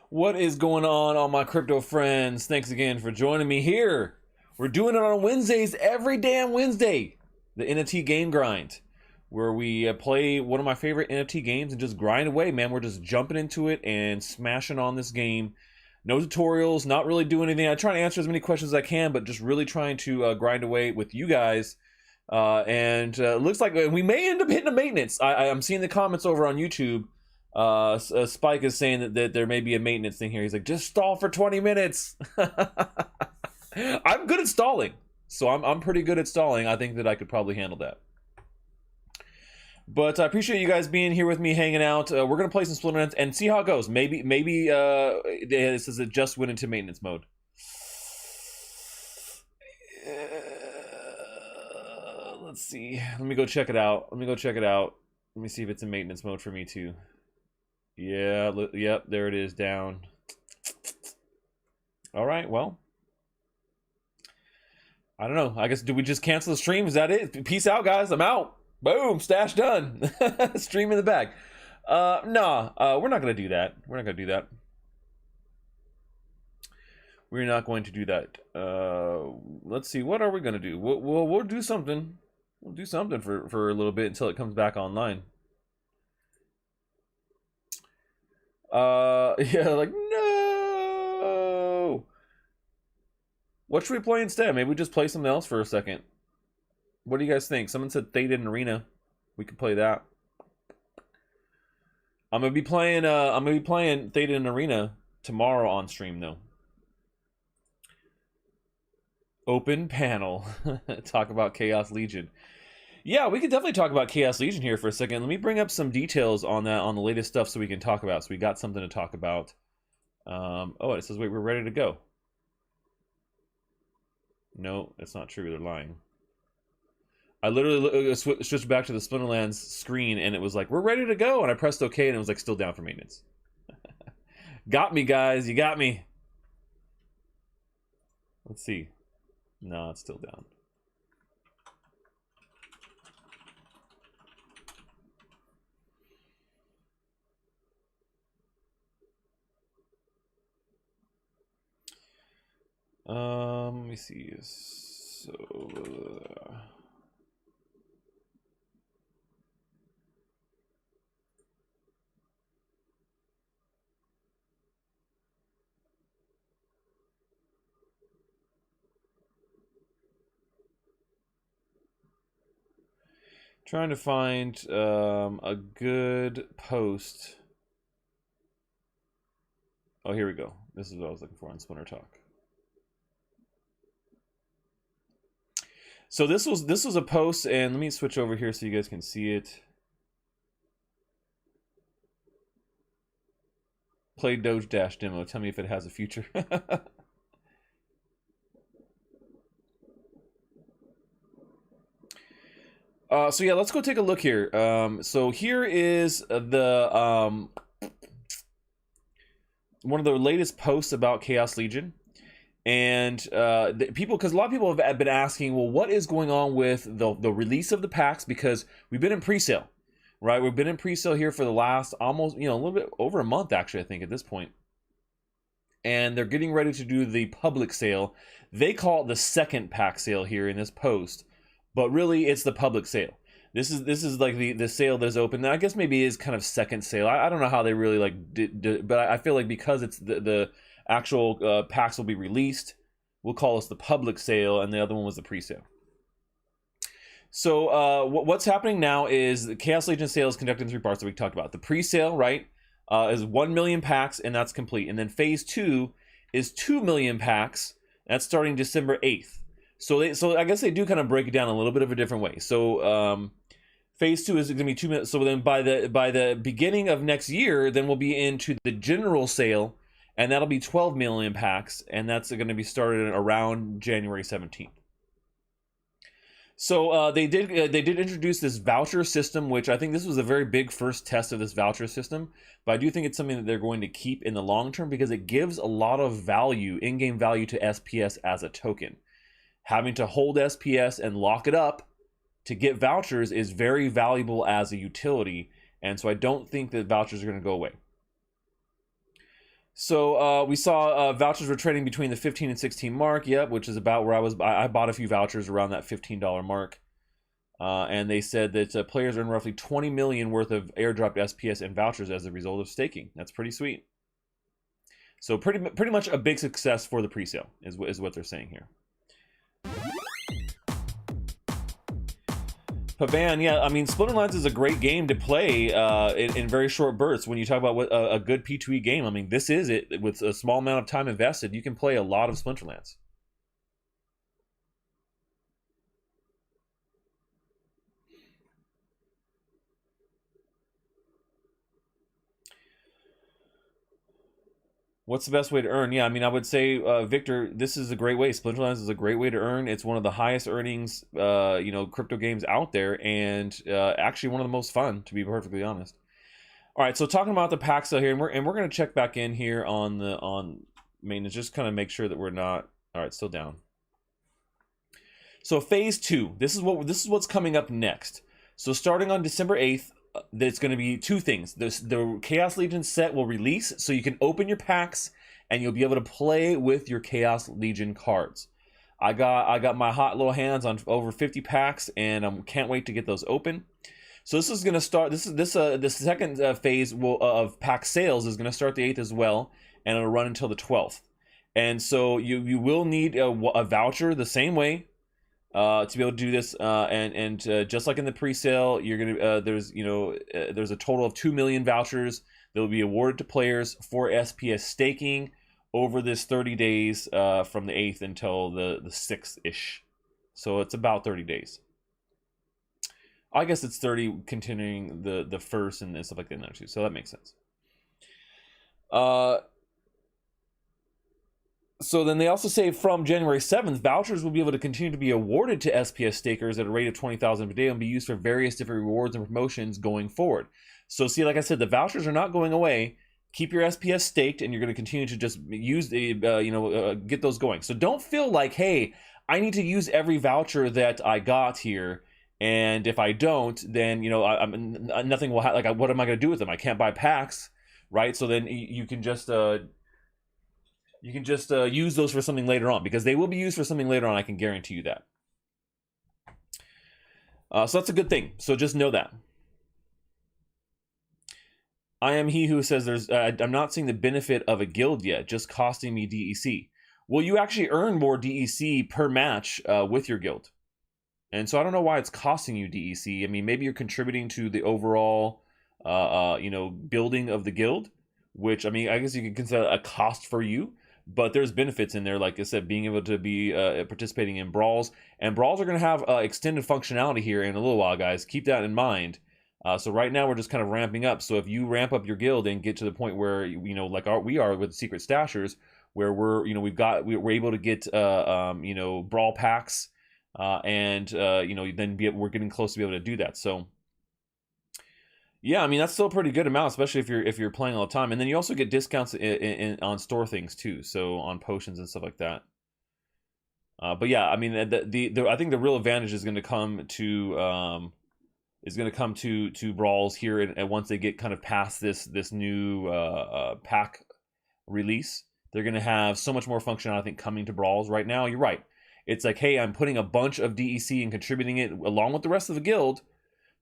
What is going on, all my crypto friends? Thanks again for joining me here. We're doing it on Wednesdays, every damn Wednesday. The NFT Game Grind, where we play one of my favorite NFT games and just grind away, man. We're just jumping into it and smashing on this game. No tutorials, not really doing anything. I try to answer as many questions as I can, but just really trying to grind away with you guys. It looks like we may end up hitting a maintenance. I'm seeing the comments over on YouTube. Spike is saying that there may be a maintenance thing here. He's like, just stall for 20 minutes. I'm good at stalling, so I'm pretty good at stalling. I think that I could probably handle that. But I appreciate you guys being here with me, hanging out. We're gonna play some Splinterlands and see how it goes. Maybe this is just went into maintenance mode. Let's see. Let me go check it out. Let me see if it's in maintenance mode for me too. Yeah, yep, there it is, down. All right, well, I don't know. I guess, do we just cancel the stream? Is that it? Peace out, guys. I'm out. Boom, stash done. Stream in the bag. Nah, we're not gonna do that. We're not gonna do that. We're not going to do that. Let's see. What are we gonna do? We'll do something. We'll do something for a little bit until it comes back online. Yeah, like, no. What should we play instead? Maybe we just play something else for a second. What do you guys think? Someone said Theta and Arena. We could play that. I'm gonna be playing Theta and Arena tomorrow on stream though. Open panel. Talk about Chaos Legion. Yeah, we could definitely talk about Chaos Legion here for a second. Let me bring up some details on that, on the latest stuff, so we can talk about. So we got something to talk about. Oh, it says, wait, we're ready to go. No, that's not true. They're lying. I literally switched back to the Splinterlands screen, and it was like, we're ready to go. And I pressed OK, and it was like, still down for maintenance. Got me, guys. You got me. Let's see. No, it's still down. Let me see. So, trying to find a good post. Oh, here we go. This is what I was looking for on Splinter Talk. So this was a post, and let me switch over here so you guys can see it. Play Doge Dash demo. Tell me if it has a future. So yeah, let's go take a look here. So here is the one of the latest posts about Chaos Legion. And because a lot of people have been asking, well, what is going on with the release of the packs? Because we've been in pre-sale, right? We've been in pre-sale here for the last almost, a little bit over a month, actually, I think, at this point. And they're getting ready to do the public sale. They call it the second pack sale here in this post, but really it's the public sale. This is like the sale that's open. Now, I guess maybe it is kind of second sale. I don't know how they really like did, but I feel like because it's the actual packs will be released, we'll call this the public sale, and the other one was the pre-sale. So what's happening now is the Chaos Legion sale is conducted in 3 parts that we talked about. The pre-sale, right, is 1 million packs, and that's complete. And then phase 2 is 2 million packs. That's starting December 8th. So I guess they do kind of break it down a little bit of a different way. So phase 2 is going to be 2 million. So then by the beginning of next year, then we'll be into the general sale. And that'll be 12 million packs, and that's going to be started around January 17th. So they did introduce this voucher system, which I think this was a very big first test of this voucher system. But I do think it's something that they're going to keep in the long term because it gives a lot of value, in-game value, to SPS as a token. Having to hold SPS and lock it up to get vouchers is very valuable as a utility, and so I don't think that vouchers are going to go away. So we saw vouchers were trading between the 15 and 16 mark. Yep, which is about where I bought a few vouchers around that $15 mark. And they said that players earn roughly 20 million worth of airdropped SPS and vouchers as a result of staking. That's pretty sweet. So pretty much a big success for the presale is what they're saying here. Pavan, yeah, I mean, Splinterlands is a great game to play in very short bursts. When you talk about what a good P2E game, I mean, this is it. With a small amount of time invested, you can play a lot of Splinterlands. What's the best way to earn? Yeah, I mean, I would say, Victor, this is a great way. Splinterlands is a great way to earn. It's one of the highest earnings, crypto games out there, and actually one of the most fun, to be perfectly honest. All right, so talking about the packs out here, and we're going to check back in here on maintenance, just kind of make sure that we're not. All right, still down. So phase 2, this is what's coming up next. So starting on December 8th. There's going to be two things. The Chaos Legion set will release, so you can open your packs and you'll be able to play with your Chaos Legion cards. I got my hot little hands on over 50 packs, and I can't wait to get those open. So this is going to start. The second phase of pack sales is going to start the 8th as well, and it'll run until the 12th. And so you will need a voucher the same way. To be able to do this, and just like in the pre-sale, you're gonna there's a total of 2 million vouchers that will be awarded to players for SPS staking over this 30 days from the 8th until the 6th ish. So it's about 30 days. I guess it's 30 continuing the first and stuff like that now too. So that makes sense. So then they also say from January 7th, vouchers will be able to continue to be awarded to SPS stakers at a rate of 20,000 per day and be used for various different rewards and promotions going forward. So see, like I said, the vouchers are not going away. Keep your SPS staked, and you're going to continue to just use the, get those going. So don't feel like, hey, I need to use every voucher that I got here, and if I don't, then nothing will happen. Like, what am I going to do with them? I can't buy packs, right? So then you can just use those for something later on, because they will be used for something later on. I can guarantee you that. So that's a good thing. So just know that. I am he who says I'm not seeing the benefit of a guild yet, just costing me DEC. Well, you actually earn more DEC per match with your guild. And so I don't know why it's costing you DEC. I mean, maybe you're contributing to the overall, building of the guild, which, I mean, I guess you could consider a cost for you. But there's benefits in there, like I said, being able to be participating in Brawls. And Brawls are going to have extended functionality here in a little while, guys. Keep that in mind. So right now we're just kind of ramping up. So if you ramp up your guild and get to the point where, we are with Secret Stashers, where we're able to get, Brawl packs, and we're getting close to be able to do that. So yeah, I mean, that's still a pretty good amount, especially if you're playing all the time. And then you also get discounts on store things too, so on potions and stuff like that. But yeah, I mean, I think the real advantage is going to come to Brawls here, and once they get kind of past this new pack release, they're going to have so much more functionality, I think, coming to Brawls. Right now, you're right. It's like, hey, I'm putting a bunch of DEC and contributing it along with the rest of the guild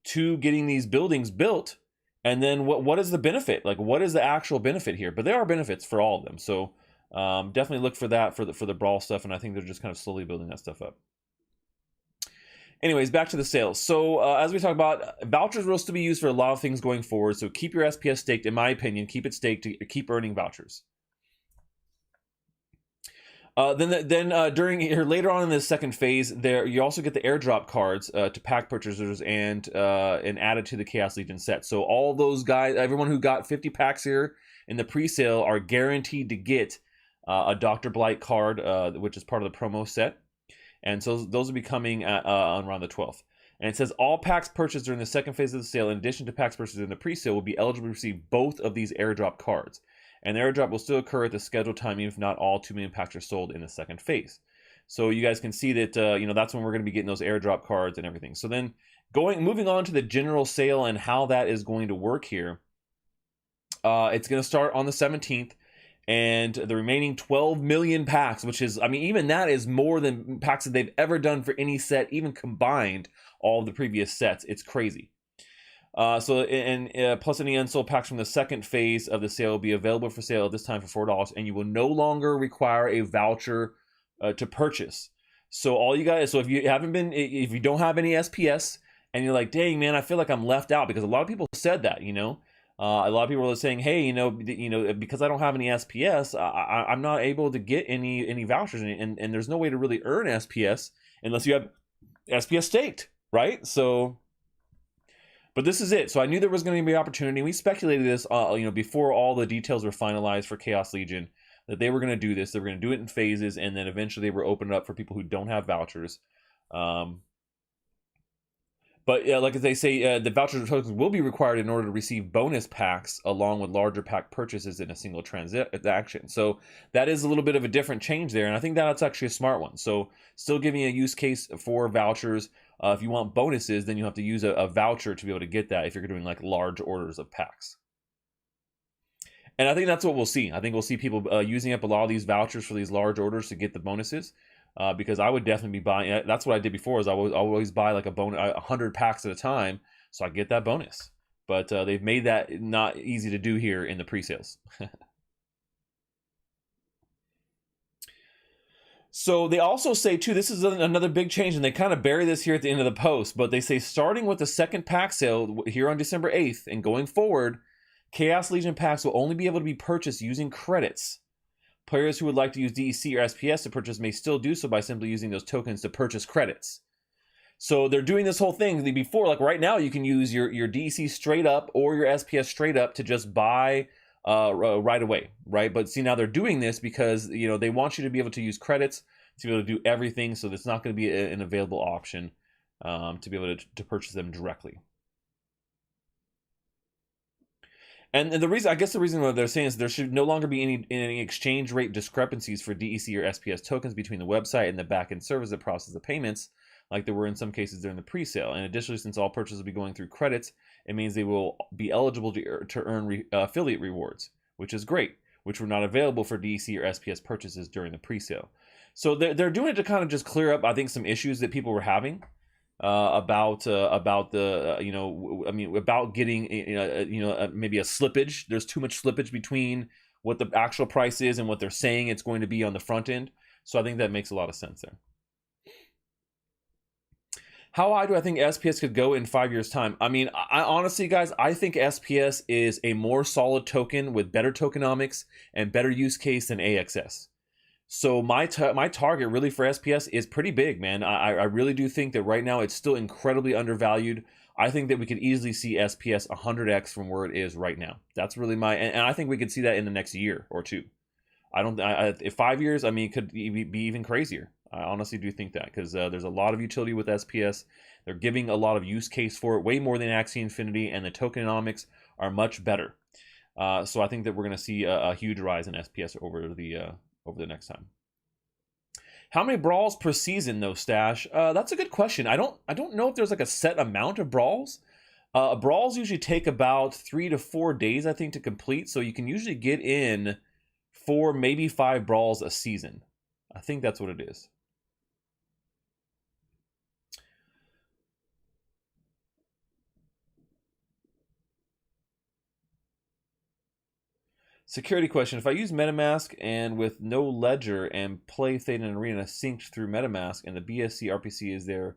to getting these buildings built, and then what is the benefit? Like, what is the actual benefit here? But there are benefits for all of them, so definitely look for that for the Brawl stuff, and I think they're just kind of slowly building that stuff up. Anyways, back to the sales. So as we talked about, vouchers will still be used for a lot of things going forward, so keep your SPS staked. In my opinion, keep it staked to keep earning vouchers. Then during here later on in the second phase, there you also get the airdrop cards to pack purchasers and added to the Chaos Legion set. So all those guys, everyone who got 50 packs here in the pre-sale, are guaranteed to get a Dr. Blight card, which is part of the promo set. And so those will be coming on around the 12th. And it says all packs purchased during the second phase of the sale, in addition to packs purchased in the pre-sale, will be eligible to receive both of these airdrop cards. And the airdrop will still occur at the scheduled time, even if not all 2 million packs are sold in the second phase. So you guys can see that that's when we're going to be getting those airdrop cards and everything. So then moving on to the general sale and how that is going to work here. It's going to start on the 17th, And the remaining 12 million packs, which is, I mean, even that is more than packs that they've ever done for any set, even combined all of the previous sets. It's crazy. Plus any unsold packs from the second phase of the sale will be available for sale this time for $4, and you will no longer require a voucher to purchase. So all you guys, so if you don't have any SPS and you're like, dang man, I feel like I'm left out, because a lot of people said that, you know. A lot of people are saying, hey, because I don't have any SPS, I'm not able to get any vouchers, and there's no way to really earn SPS unless you have SPS staked, right? So, but this is it. So I knew there was going to be an opportunity. We speculated this, before all the details were finalized for Chaos Legion, that they were going to do this. They were going to do it in phases, and then eventually they were opened up for people who don't have vouchers. But like they say, the voucher tokens will be required in order to receive bonus packs along with larger pack purchases in a single transaction. So that is a little bit of a different change there, and I think that's actually a smart one. So still giving a use case for vouchers. If you want bonuses, then you have to use a voucher to be able to get that if you're doing like large orders of packs. And I think that's what we'll see. I think we'll see people using up a lot of these vouchers for these large orders to get the bonuses. Because I would definitely be buying. That's what I did before. Is I would always buy like 100 packs at a time, so I get that bonus. But they've made that not easy to do here in the pre-sales. So they also say too, this is another big change, and they kind of bury this here at the end of the post. But they say starting with the second pack sale here on December 8th and going forward, Chaos Legion packs will only be able to be purchased using credits. Players who would like to use DEC or SPS to purchase may still do so by simply using those tokens to purchase credits. So they're doing this whole thing before, like right now, you can use your DEC straight up or your SPS straight up to just buy right away, right? But see, now they're doing this because they want you to be able to use credits to be able to do everything. So it's not going to be an available option to be able to purchase them directly. And the reason what they're saying is there should no longer be any exchange rate discrepancies for DEC or SPS tokens between the website and the backend servers that process the payments, like there were in some cases during the pre-sale. And additionally, since all purchases will be going through credits, it means they will be eligible to earn affiliate rewards, which is great, which were not available for DEC or SPS purchases during the pre-sale. So they're doing it to kind of just clear up, I think, some issues that people were having. About getting maybe a slippage. There's too much slippage between what the actual price is and what they're saying it's going to be on the front end. So I think that makes a lot of sense there. How high do I think SPS could go in 5 years' time? I mean, I honestly, guys, I think SPS is a more solid token with better tokenomics and better use case than AXS. So my target really for SPS is pretty big, man. I really do think that right now it's still incredibly undervalued. I think that we could easily see SPS 100x from where it is right now. That's really and I think we could see that in the next year or two. If 5 years, I mean, it could be even crazier. I honestly do think that because there's a lot of utility with SPS. They're giving a lot of use case for it, way more than Axie Infinity, and the tokenomics are much better. So I think that we're going to see a huge rise in SPS over the next time. How many brawls per season though, Stash? That's a good question. I don't know if there's like a set amount of brawls. Brawls usually take about 3 to 4 days, I think, to complete. So you can usually get in 4, maybe 5 brawls a season. I think that's what it is. Security question. If I use MetaMask and with no ledger and play Theta and Arena synced through MetaMask and the BSC RPC is there,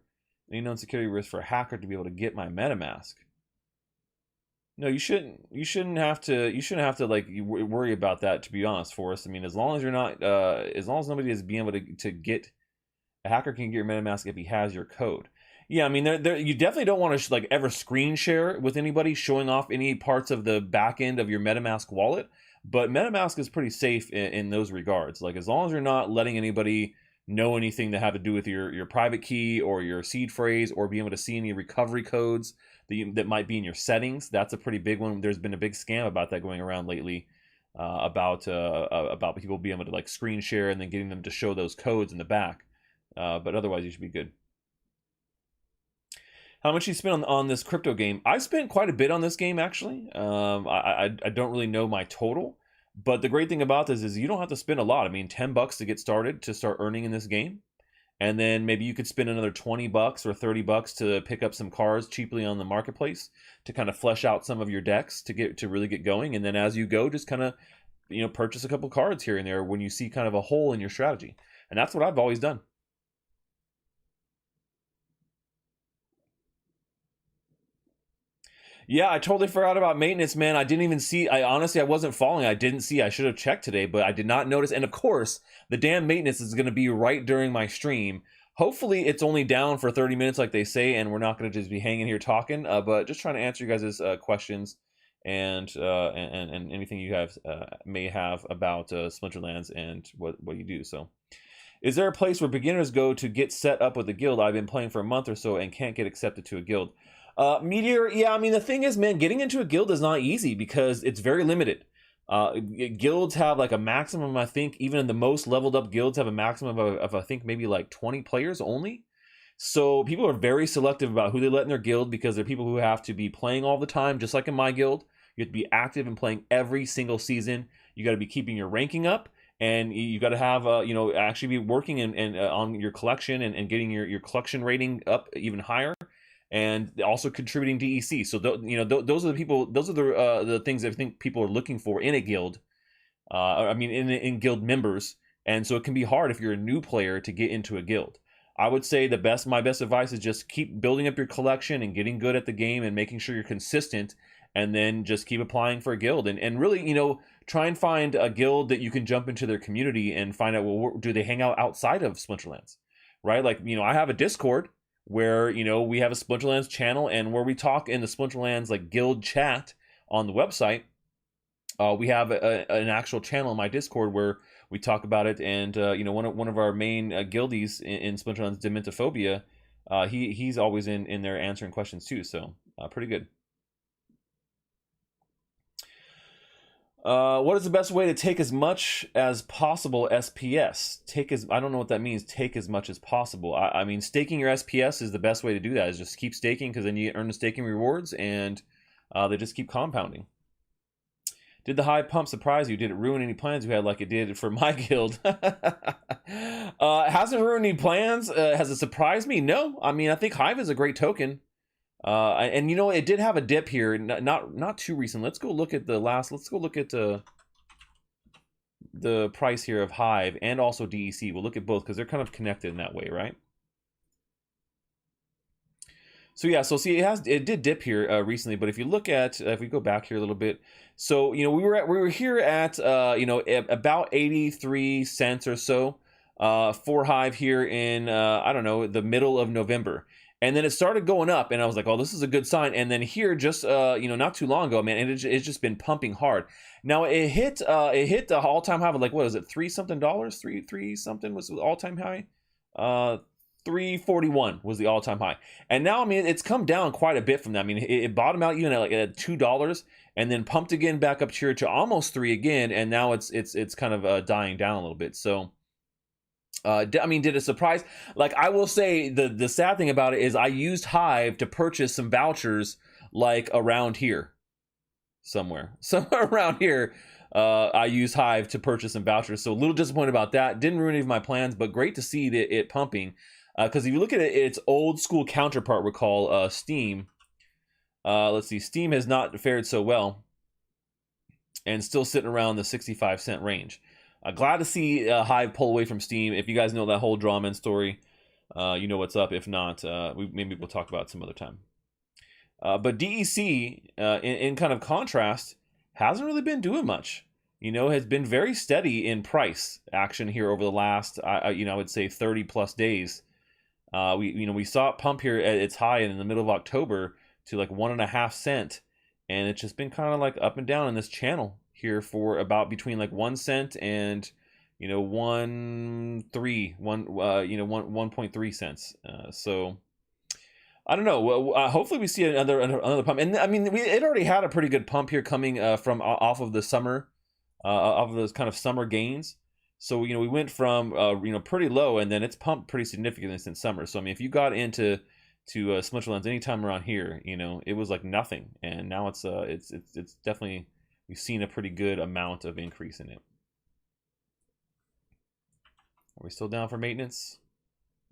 any known security risk for a hacker to be able to get my MetaMask? No, you shouldn't have to like worry about that, to be honest, Forrest. I mean, as long as you're not as long as nobody is being able to get a hacker can get your MetaMask if he has your code. Yeah, I mean, you definitely don't want to like ever screen share with anybody showing off any parts of the back end of your MetaMask wallet. But MetaMask is pretty safe in those regards. Like, as long as you're not letting anybody know anything that have to do with your private key or your seed phrase or being able to see any recovery codes that might be in your settings, that's a pretty big one. There's been a big scam about that going around lately, about people being able to like screen share and then getting them to show those codes in the back. But otherwise, you should be good. How much you spent on this crypto game? I spent quite a bit on this game, actually. I don't really know my total, But the great thing about this is you don't have to spend a lot. I mean, $10 to get started, to start earning in this game. And then maybe you could spend another $20 or $30 to pick up some cards cheaply on the marketplace to kind of flesh out some of your decks to really get going. And then as you go, just kind of, purchase a couple cards here and there when you see kind of a hole in your strategy. And that's what I've always done. Yeah, I totally forgot about maintenance, man. I didn't even see. I honestly, I wasn't following. I didn't see. I should have checked today, but I did not notice. And of course, the damn maintenance is going to be right during my stream. Hopefully, it's only down for 30 minutes, like they say, and we're not going to just be hanging here talking. But just trying to answer you guys' questions and anything you guys may have about Splinterlands and what you do. So, is there a place where beginners go to get set up with a guild? I've been playing for a month or so and can't get accepted to a guild. Meteor, yeah, I mean, the thing is, man, getting into a guild is not easy because it's very limited. Guilds have like a maximum, I think, even in the most leveled up guilds have a maximum of I think, maybe like 20 players only. So people are very selective about who they let in their guild because they're people who have to be playing all the time, just like in my guild. You have to be active and playing every single season. You got to be keeping your ranking up. And you got to have, actually be working and on your collection and getting your collection rating up even higher, and also contributing DEC. So those are the people. Those are the things I think people are looking for in a guild. I mean, in guild members, and so it can be hard if you're a new player to get into a guild. I would say my best advice is just keep building up your collection and getting good at the game and making sure you're consistent, and then just keep applying for a guild and really, try and find a guild that you can jump into their community and find out, well, do they hang out outside of Splinterlands, right? Like, I have a Discord where, we have a Splinterlands channel and where we talk in the Splinterlands like guild chat on the website. We have an actual channel in my Discord where we talk about it, and one of our main guildies in Splinterlands, Dementiphobia, he's always in there answering questions too, so pretty good. What is the best way to take as much as possible SPS? I don't know what that means, take as much as possible. I mean, staking your SPS is the best way to do that, is just keep staking, because then you earn the staking rewards, and they just keep compounding. Did the Hive pump surprise you? Did it ruin any plans you had like it did for my guild? It hasn't ruined any plans. Has it surprised me? No. I mean, I think Hive is a great token. And it did have a dip here, not too recent. Let's go look at the price here of Hive and also DEC. We'll look at both because they're kind of connected in that way, right? So yeah, so see, it did dip here recently, but if you look at if we go back here a little bit, so we were here at about 83 cents or so for Hive here in I don't know, the middle of November. And then it started going up, and I was like, "Oh, this is a good sign." And then here, just not too long ago, man, and it's just been pumping hard. Now it hit the all-time high of like, what is it, $3 something? Three something was the all-time high. 341 was the all-time high, and now I mean it's come down quite a bit from that. I mean it bottomed out even at $2, and then pumped again back up here to almost 3 again, and now it's kind of dying down a little bit. So. I mean, did it surprise? Like, I will say the sad thing about it is I used Hive to purchase some vouchers like around here, somewhere around here. I used Hive to purchase some vouchers, so a little disappointed about that. Didn't ruin any of my plans, but great to see it pumping. Because if you look at its old school counterpart, we call Steam. Let's see, Steam has not fared so well, and still sitting around the 65-cent range. Glad to see Hive pull away from Steam. If you guys know that whole Drawman story, you know what's up. If not, maybe we'll talk about it some other time. But DEC, in kind of contrast, hasn't really been doing much. Has been very steady in price action here over the last, I would say 30 plus days. We saw it pump here at its high in the middle of October to like 1.5 cent, and it's just been kind of like up and down in this channel here for about between like 1 cent and 1.3 cents. So I don't know. Hopefully we see another pump. And I mean, it already had a pretty good pump here coming from off of the summer, off of those kind of summer gains. So we went from pretty low, and then it's pumped pretty significantly since summer. So I mean, if you got into Splinterlands anytime around here, it was like nothing, and now it's definitely we've seen a pretty good amount of increase in it. Are we still down for maintenance?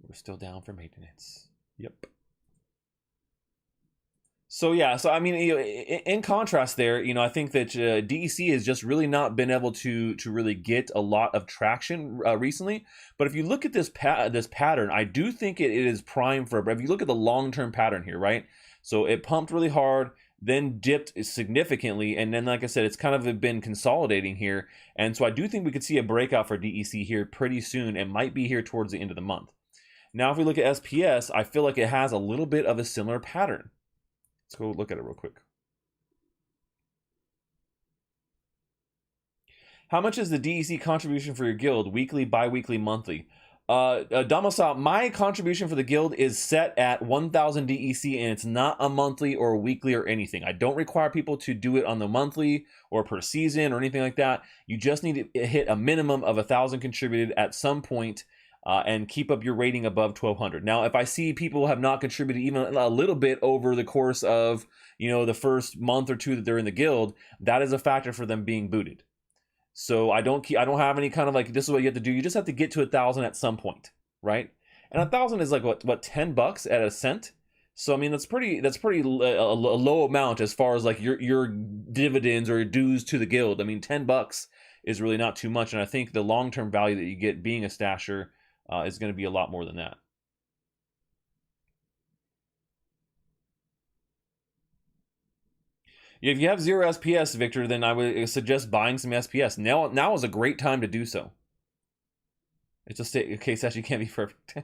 We're still down for maintenance. Yep. So yeah, so I mean, in contrast there, I think that DEC has just really not been able to really get a lot of traction recently. But if you look at this pattern, I do think it is prime for. If you look at the long-term pattern here, right? So it pumped really hard, then dipped significantly, and then, like I said, it's kind of been consolidating here. And so I do think we could see a breakout for DEC here pretty soon. It might be here towards the end of the month. Now, if we look at SPS, I feel like it has a little bit of a similar pattern. Let's go look at it real quick. How much is the DEC contribution for your guild? Weekly, bi-weekly, monthly? Domicile, my contribution for the guild is set at 1,000 DEC, and it's not a monthly or a weekly or anything. I don't require people to do it on the monthly or per season or anything like that. You just need to hit a minimum of 1,000 contributed at some point. And keep up your rating above 1,200. Now, if I see people have not contributed even a little bit over the course of, the first month or two that they're in the guild, that is a factor for them being booted. So I don't have any kind of like, this is what you have to do. You just have to get to 1,000 at some point, right? And 1,000 is like what $10 at a cent. So I mean, that's pretty a low amount as far as like your dividends or your dues to the guild. I mean, $10 is really not too much, and I think the long-term value that you get being a stasher is going to be a lot more than that. If you have 0 SPS, Victor, then I would suggest buying some SPS. Now is a great time to do so. It's just a case that you can't be perfect.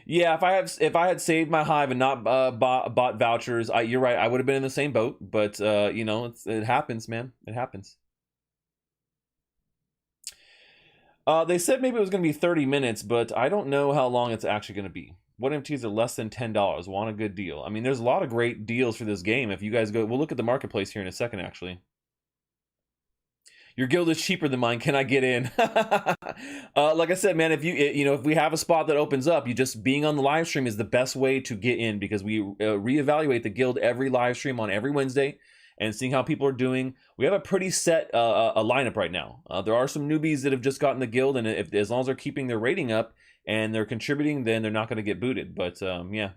Yeah, if I had saved my Hive and not bought vouchers, you're right. I would have been in the same boat. But it happens, man. It happens. They said maybe it was going to be 30 minutes, but I don't know how long it's actually going to be. What NFTs are less than $10? Want a good deal? I mean, there's a lot of great deals for this game. If you guys go, we'll look at the marketplace here in a second, actually. Your guild is cheaper than mine. Can I get in? Like I said, man, if if we have a spot that opens up, you just being on the live stream is the best way to get in, because we reevaluate the guild every live stream on every Wednesday and seeing how people are doing. We have a pretty set a lineup right now. There are some newbies that have just gotten the guild, and as long as they're keeping their rating up and they're contributing, then they're not going to get booted. But yeah.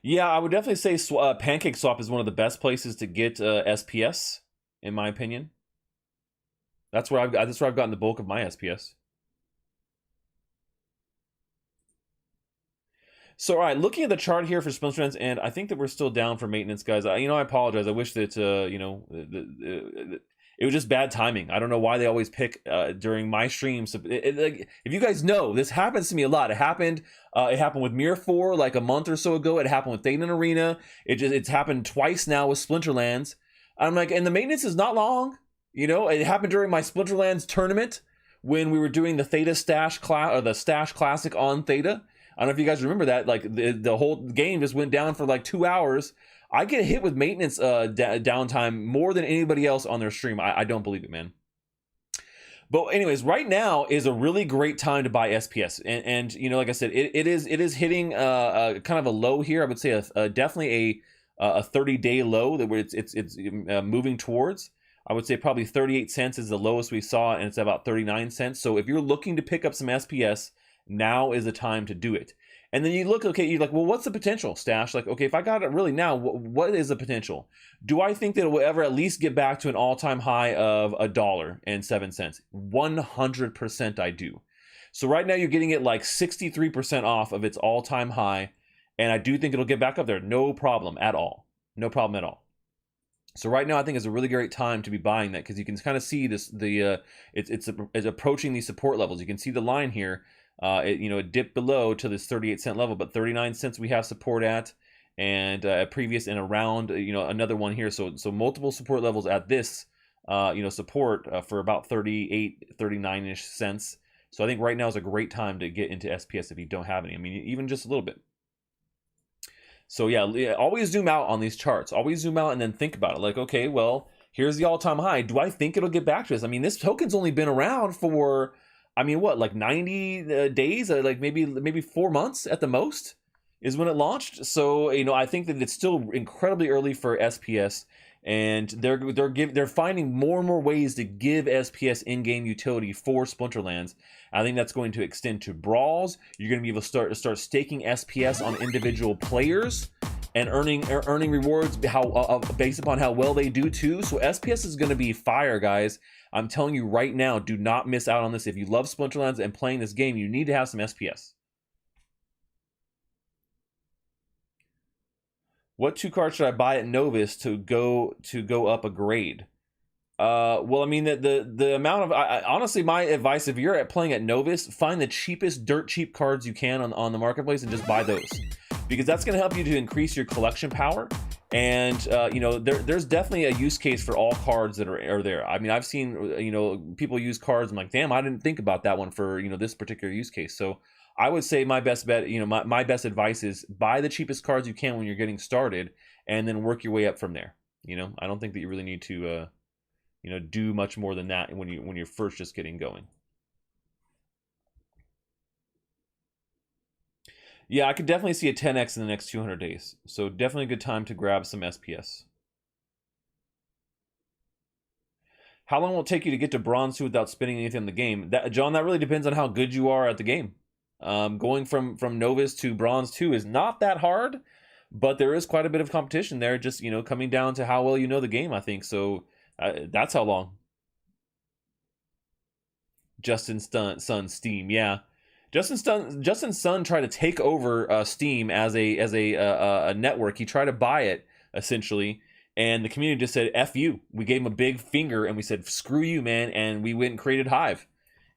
Yeah, I would definitely say Pancake Swap is one of the best places to get SPS, in my opinion. That's where I've gotten the bulk of my SPS. So, all right, looking at the chart here for Splinterlands, and I think that we're still down for maintenance, guys. I apologize. I wish that it was just bad timing. I don't know why they always pick during my streams. Like, if you guys know, this happens to me a lot. It happened with Mirror 4 like a month or so ago. It happened with Theta Arena. It's happened twice now with Splinterlands. I'm like, and the maintenance is not long. It happened during my Splinterlands tournament when we were doing the Theta Stash or the Stash Classic on Theta. I don't know if you guys remember that. Like the whole game just went down for like 2 hours. I get hit with maintenance downtime more than anybody else on their stream. I don't believe it, man. But anyways, right now is a really great time to buy SPS, and like I said, it is hitting kind of a low here. I would say definitely a 30-day low that it's moving towards. I would say probably 38 cents is the lowest we saw, and it's about 39 cents. So if you're looking to pick up some SPS, now is the time to do it. And then you look, okay, you're like, well, what's the potential, Stash? Like, okay, if I got it really now, what is the potential? Do I think that it will ever at least get back to an all-time high of $1.07? 100% I do. So right now you're getting it like 63% off of its all-time high, and I do think it'll get back up there. No problem at all. No problem at all. So right now I think it's a really great time to be buying that, because you can kind of see this. It's approaching these support levels. You can see the line here. It dipped below to this 38-cent level, but 39 cents we have support at, and previous and around, another one here. So multiple support levels at this, support for about 38, 39-ish cents. So I think right now is a great time to get into SPS if you don't have any. I mean, even just a little bit. So yeah, always zoom out on these charts. Always zoom out and then think about it. Like, okay, well, here's the all-time high. Do I think it'll get back to this? I mean, this token's only been around for I mean, what, like 90 days, like maybe 4 months at the most is when it launched. So I think that it's still incredibly early for SPS, and they're finding more and more ways to give SPS in-game utility for Splinterlands. I think that's going to extend to Brawls. You're going to be able to start staking SPS on individual players and earning rewards based upon how well they do too. So SPS is going to be fire, guys. I'm telling you right now, do not miss out on this. If you love Splinterlands and playing this game, you need to have some SPS. What 2 cards should I buy at Novus to go up a grade? Well, I mean, the amount of honestly, my advice, if you're playing at Novus, find the cheapest dirt cheap cards you can on the marketplace and just buy those, because that's going to help you to increase your collection power. And there's definitely a use case for all cards that are there. I mean, I've seen people use cards. I'm like, damn, I didn't think about that one for this particular use case. So I would say my best bet, my best advice is buy the cheapest cards you can when you're getting started, and then work your way up from there. I don't think that you really need to do much more than that when you're first just getting going. Yeah, I could definitely see a 10x in the next 200 days. So definitely a good time to grab some SPS. How long will it take you to get to Bronze 2 without spending anything in the game? John, that really depends on how good you are at the game. Going from Novus to Bronze 2 is not that hard, but there is quite a bit of competition there, just coming down to how well you know the game, I think. So that's how long. Justin's son, Steam, yeah. Justin's son tried to take over Steam as a network. He tried to buy it essentially, and the community just said "F you." We gave him a big finger and we said "Screw you, man," and we went and created Hive,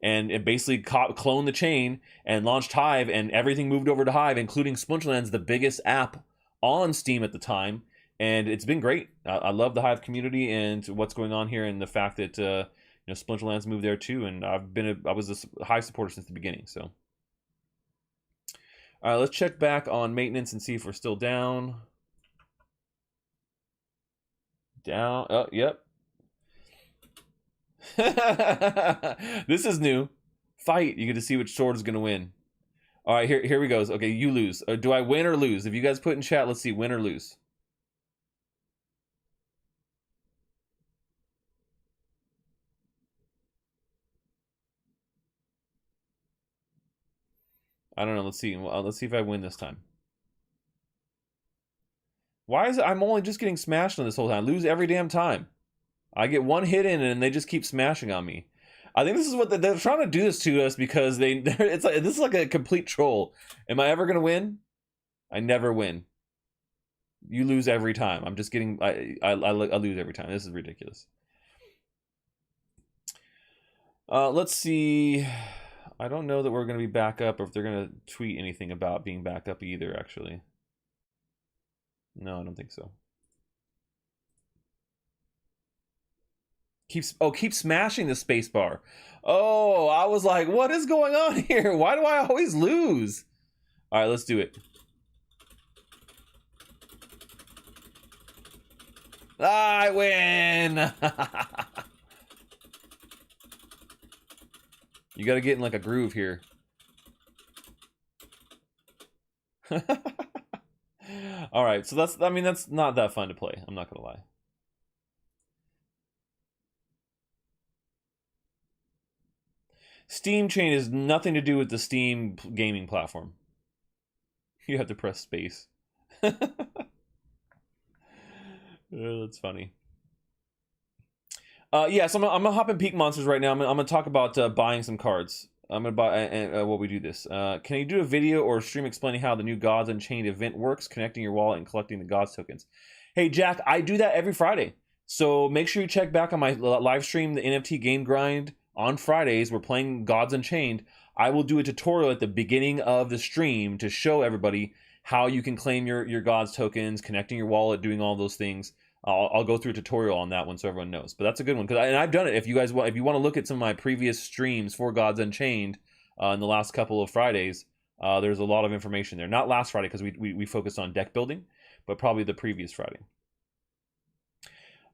and it basically cloned the chain and launched Hive, and everything moved over to Hive, including Splinterlands, the biggest app on Steam at the time, and it's been great. I love the Hive community and what's going on here, and the fact that Splinterlands moved there too, and I was a Hive supporter since the beginning. So. All right, let's check back on maintenance and see if we're still down. Down. Oh, yep. This is new. Fight. You get to see which sword is going to win. All right, here we go. Okay, you lose. Do I win or lose? If you guys put in chat, let's see, win or lose. I don't know. Let's see. Let's see if I win this time. Why is it I'm only just getting smashed on this whole time? I lose every damn time. I get one hit in and they just keep smashing on me. I think this is what they're trying to do this to us, because this is like a complete troll. Am I ever gonna win? I never win. You lose every time. I'm just getting I lose every time. This is ridiculous. Let's see. I don't know that we're going to be back up, or if they're going to tweet anything about being back up either, actually. No, I don't think so. Keep smashing the space bar. Oh, I was like, what is going on here? Why do I always lose? All right, let's do it. I win! You got to get in like a groove here. All right, so that's not that fun to play. I'm not gonna lie. Steam chain has nothing to do with the Steam gaming platform. You have to press space. That's funny. Yeah, so I'm gonna hop in Peak Monsters right now. I'm gonna talk about buying some cards. I'm gonna buy while we do this. Can you do a video or a stream explaining how the new Gods Unchained event works, connecting your wallet and collecting the Gods tokens? Hey Jack, I do that every Friday, so make sure you check back on my live stream, the NFT Game Grind, on Fridays. We're playing Gods Unchained. I will do a tutorial at the beginning of the stream to show everybody how you can claim your Gods tokens, connecting your wallet, doing all those things. I'll go through a tutorial on that one so everyone knows. But that's a good one, and I've done it. If you want to look at some of my previous streams for Gods Unchained in the last couple of Fridays, there's a lot of information there. Not last Friday, because we focused on deck building, but probably the previous Friday.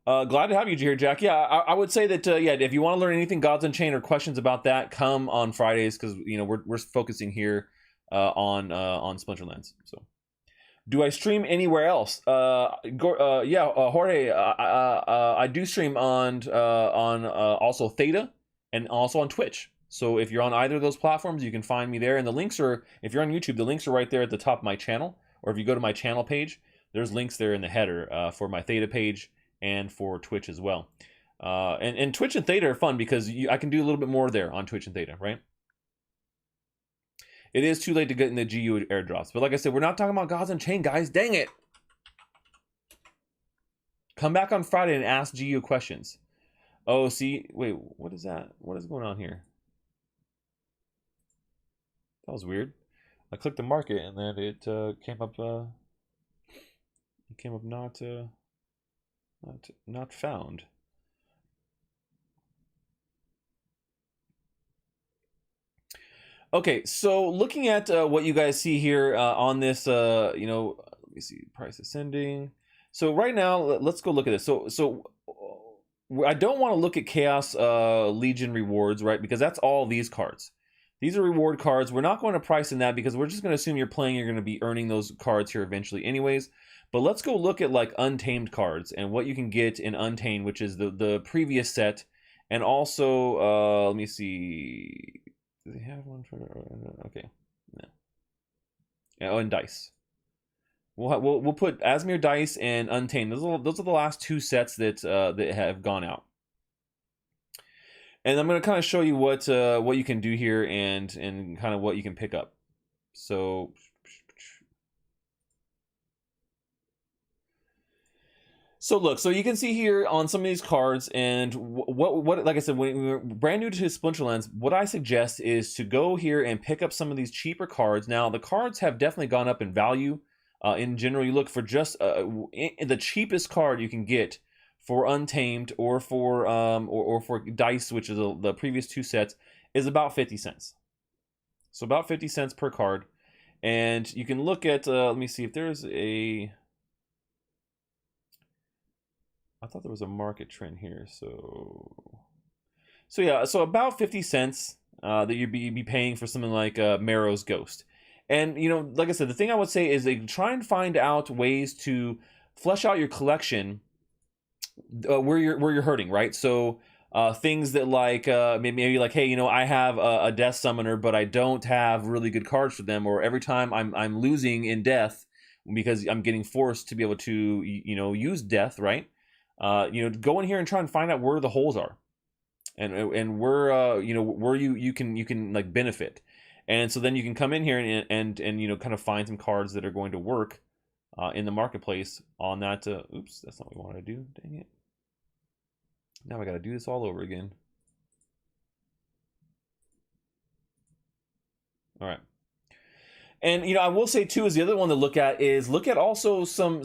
Glad to have you here, Jack. Yeah, I would say that yeah, if you want to learn anything Gods Unchained or questions about that, come on Fridays, because you know we're focusing here on Splinterlands. So, do I stream anywhere else? Yeah, Jorge, I do stream on also Theta and also on Twitch. So if you're on either of those platforms, you can find me there. And the links are, if you're on YouTube, the links are right there at the top of my channel. Or if you go to my channel page, there's links there in the header for my Theta page and for Twitch as well. And Twitch and Theta are fun because I can do a little bit more there on Twitch and Theta, right? It is too late to get in the GU airdrops. But like I said, we're not talking about Gods Unchained, guys. Dang it. Come back on Friday and ask GU questions. Oh, see, wait, what is that? What is going on here? That was weird. I clicked the market and then it came up. It came up not found. Okay, so looking at what you guys see here on this, you know, let me see, price ascending. So right now, let's go look at this. So I don't want to look at Chaos Legion rewards, right? Because that's all these cards. These are reward cards. We're not going to price in that because we're just going to assume you're playing, you're going to be earning those cards here eventually anyways. But let's go look at like Untamed cards and what you can get in Untamed, which is the previous set. And also, let me see. Do they have one for? Okay, no. Yeah, oh, and Dice. We'll put Asmir Dice and Untamed. Those are the last two sets that that have gone out. And I'm going to kind of show you what you can do here and kind of what you can pick up. So look, so you can see here on some of these cards, and what like I said, when we're brand new to Splinterlands, what I suggest is to go here and pick up some of these cheaper cards. Now the cards have definitely gone up in value. In general, you look for just the cheapest card you can get for Untamed or for Dice, which is the previous two sets, is about 50 cents. So about 50 cents per card. And you can look at, let me see if there's a, I thought there was a market trend here. So yeah, so about 50 cents that you'd be paying for something like Marrow's Ghost. And, you know, like I said, the thing I would say is try and find out ways to flesh out your collection where you're hurting, right? So things that like maybe like, hey, you know, I have a death summoner, but I don't have really good cards for them, or every time I'm losing in death because I'm getting forced to be able to, you know, use death, right? You know, go in here and try and find out where the holes are, and where you know, where you can like benefit. And so then you can come in here and you know, kind of find some cards that are going to work in the marketplace on that. Oops, that's not what we want to do. Dang it. Now I got to do this all over again. All right. And, you know, I will say too, is the other one to look at is look at also some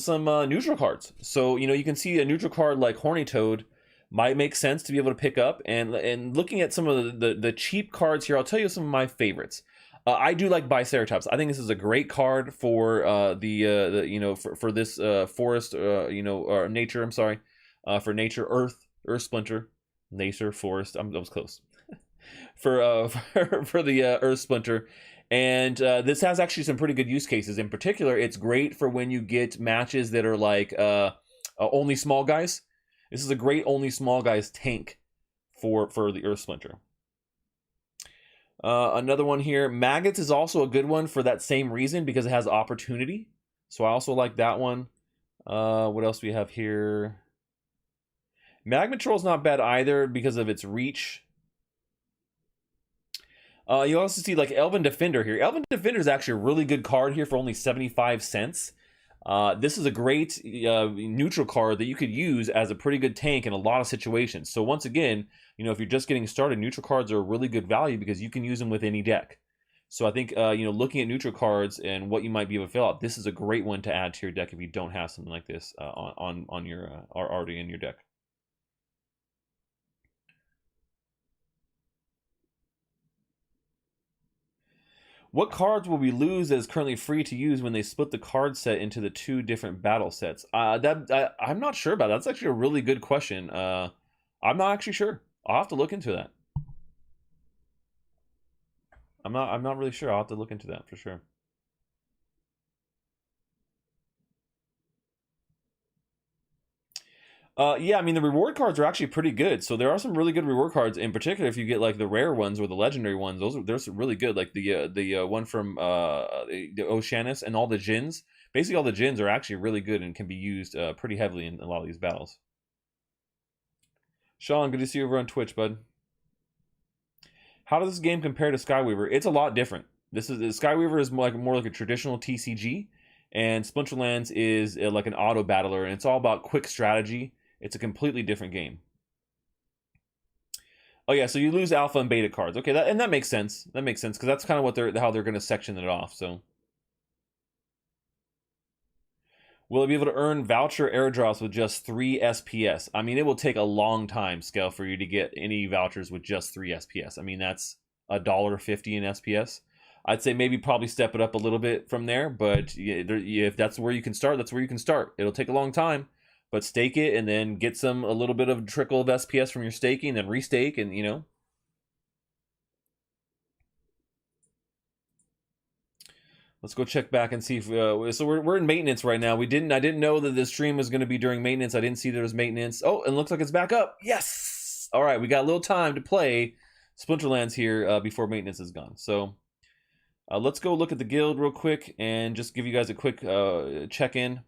neutral cards. So, you know, you can see a neutral card like Horny Toad might make sense to be able to pick up. And looking at some of the cheap cards here, I'll tell you some of my favorites. I do like Biceratops. I think this is a great card for the you know, for this forest you know, or nature. I'm sorry, for nature, Earth Splinter, nature, forest. That was close. for the Earth Splinter. And this has actually some pretty good use cases. In particular, it's great for when you get matches that are like only small guys. This is a great only small guys tank for the Earth Splinter. Another one here, Maggots is also a good one for that same reason because it has opportunity. So I also like that one. What else do we have here? Magma Troll's not bad either because of its reach. You also see like Elven Defender here. Elven Defender is actually a really good card here for only 75 cents. This is a great neutral card that you could use as a pretty good tank in a lot of situations. So once again, you know, if you're just getting started, neutral cards are a really good value because you can use them with any deck. So I think, you know, looking at neutral cards and what you might be able to fill out, this is a great one to add to your deck if you don't have something like this on your already in your deck. What cards will we lose that is currently free to use when they split the card set into the 2 different battle sets? I'm not sure about that. That's actually a really good question. I'm not actually sure. I'll have to look into that. I'm not really sure. I'll have to look into that for sure. Yeah, I mean, the reward cards are actually pretty good. So there are some really good reward cards, in particular if you get like the rare ones or the legendary ones. Those are really good. Like the one from the Oceanus and all the Djinns. Basically, all the Djinns are actually really good and can be used pretty heavily in a lot of these battles. Sean, good to see you over on Twitch, bud. How does this game compare to Skyweaver? It's a lot different. Skyweaver is more like a traditional TCG, and Splinterlands is like an auto battler, and it's all about quick strategy. It's a completely different game. Oh yeah, so you lose alpha and beta cards. Okay, that makes sense. That makes sense because that's kind of how they're going to section it off. So, will it be able to earn voucher airdrops with just 3 SPS? I mean, it will take a long time, Scale, for you to get any vouchers with just 3 SPS. I mean, that's $1.50 in SPS. I'd say maybe probably step it up a little bit from there, but if that's where you can start, that's where you can start. It'll take a long time, but stake it and then get a little bit of trickle of SPS from your staking, then restake, and Let's go check back and see if so we're in maintenance right now. I didn't know that the stream was going to be during maintenance. I didn't see there was maintenance. Oh, and it looks like it's back up. Yes. All right, we got a little time to play Splinterlands here before maintenance is gone. So let's go look at the guild real quick and just give you guys a quick check-in.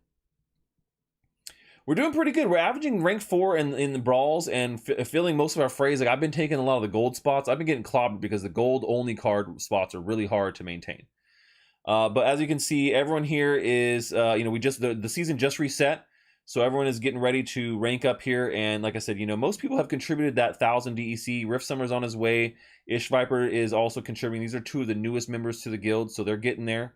We're doing pretty good. We're averaging rank 4 in the Brawls and filling most of our frays. Like, I've been taking a lot of the gold spots. I've been getting clobbered because the gold-only card spots are really hard to maintain. But as you can see, everyone here is, the season just reset. So everyone is getting ready to rank up here. And like I said, most people have contributed that 1,000 DEC. Rift Summer's on his way. Ish Viper is also contributing. These are 2 of the newest members to the guild, so they're getting there.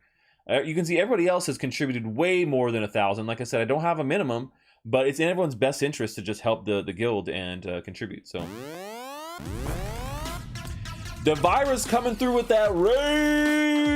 You can see everybody else has contributed way more than 1,000. Like I said, I don't have a minimum, but it's in everyone's best interest to just help the guild and contribute. So the virus coming through with that raid.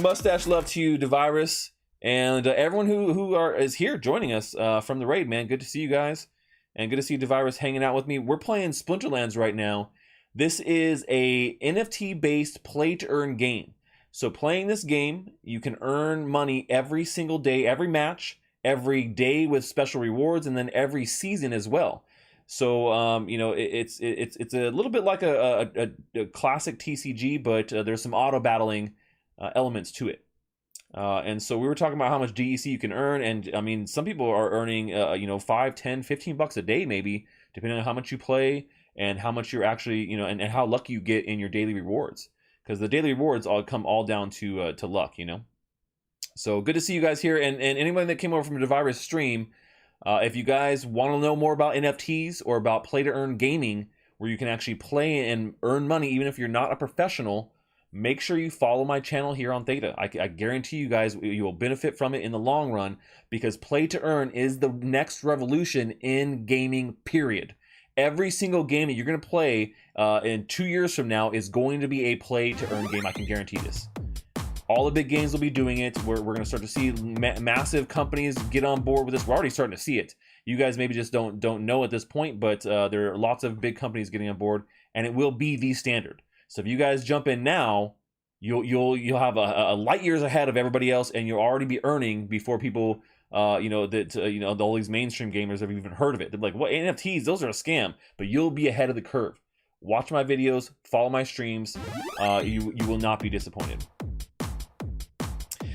Mustache love to you, DeVirus, and everyone who is here joining us from the raid, man. Good to see you guys, and good to see DeVirus hanging out with me. We're playing Splinterlands right now. This is a NFT-based play-to-earn game. So playing this game, you can earn money every single day, every match, every day with special rewards, and then every season as well. So it's a little bit like a classic TCG, but there's some auto battling elements to it. And so we were talking about how much DEC you can earn, and I mean, some people are earning 5, 10, 15 bucks a day maybe, depending on how much you play and how much you're actually and how lucky you get in your daily rewards, because the daily rewards come all down to luck. So good to see you guys here, and anyone that came over from the DeVirus stream, if you guys want to know more about NFTs or about play to earn gaming, where you can actually play and earn money even if you're not a professional, make sure you follow my channel here on Theta. I guarantee you guys you will benefit from it in the long run, because play to earn is the next revolution in gaming, period. Every single game that you're going to play in 2 years from now is going to be a play to earn game. I can guarantee this. All the big games will be doing it. We're going to start to see massive companies get on board with this. We're already starting to see it. You guys maybe just don't know at this point, but there are lots of big companies getting on board, and it will be the standard. So if you guys jump in now, you'll have a light years ahead of everybody else, and you'll already be earning before people all these mainstream gamers have even heard of it. They're like, what, NFTs? Those are a scam. But you'll be ahead of the curve. Watch my videos, follow my streams. You will not be disappointed.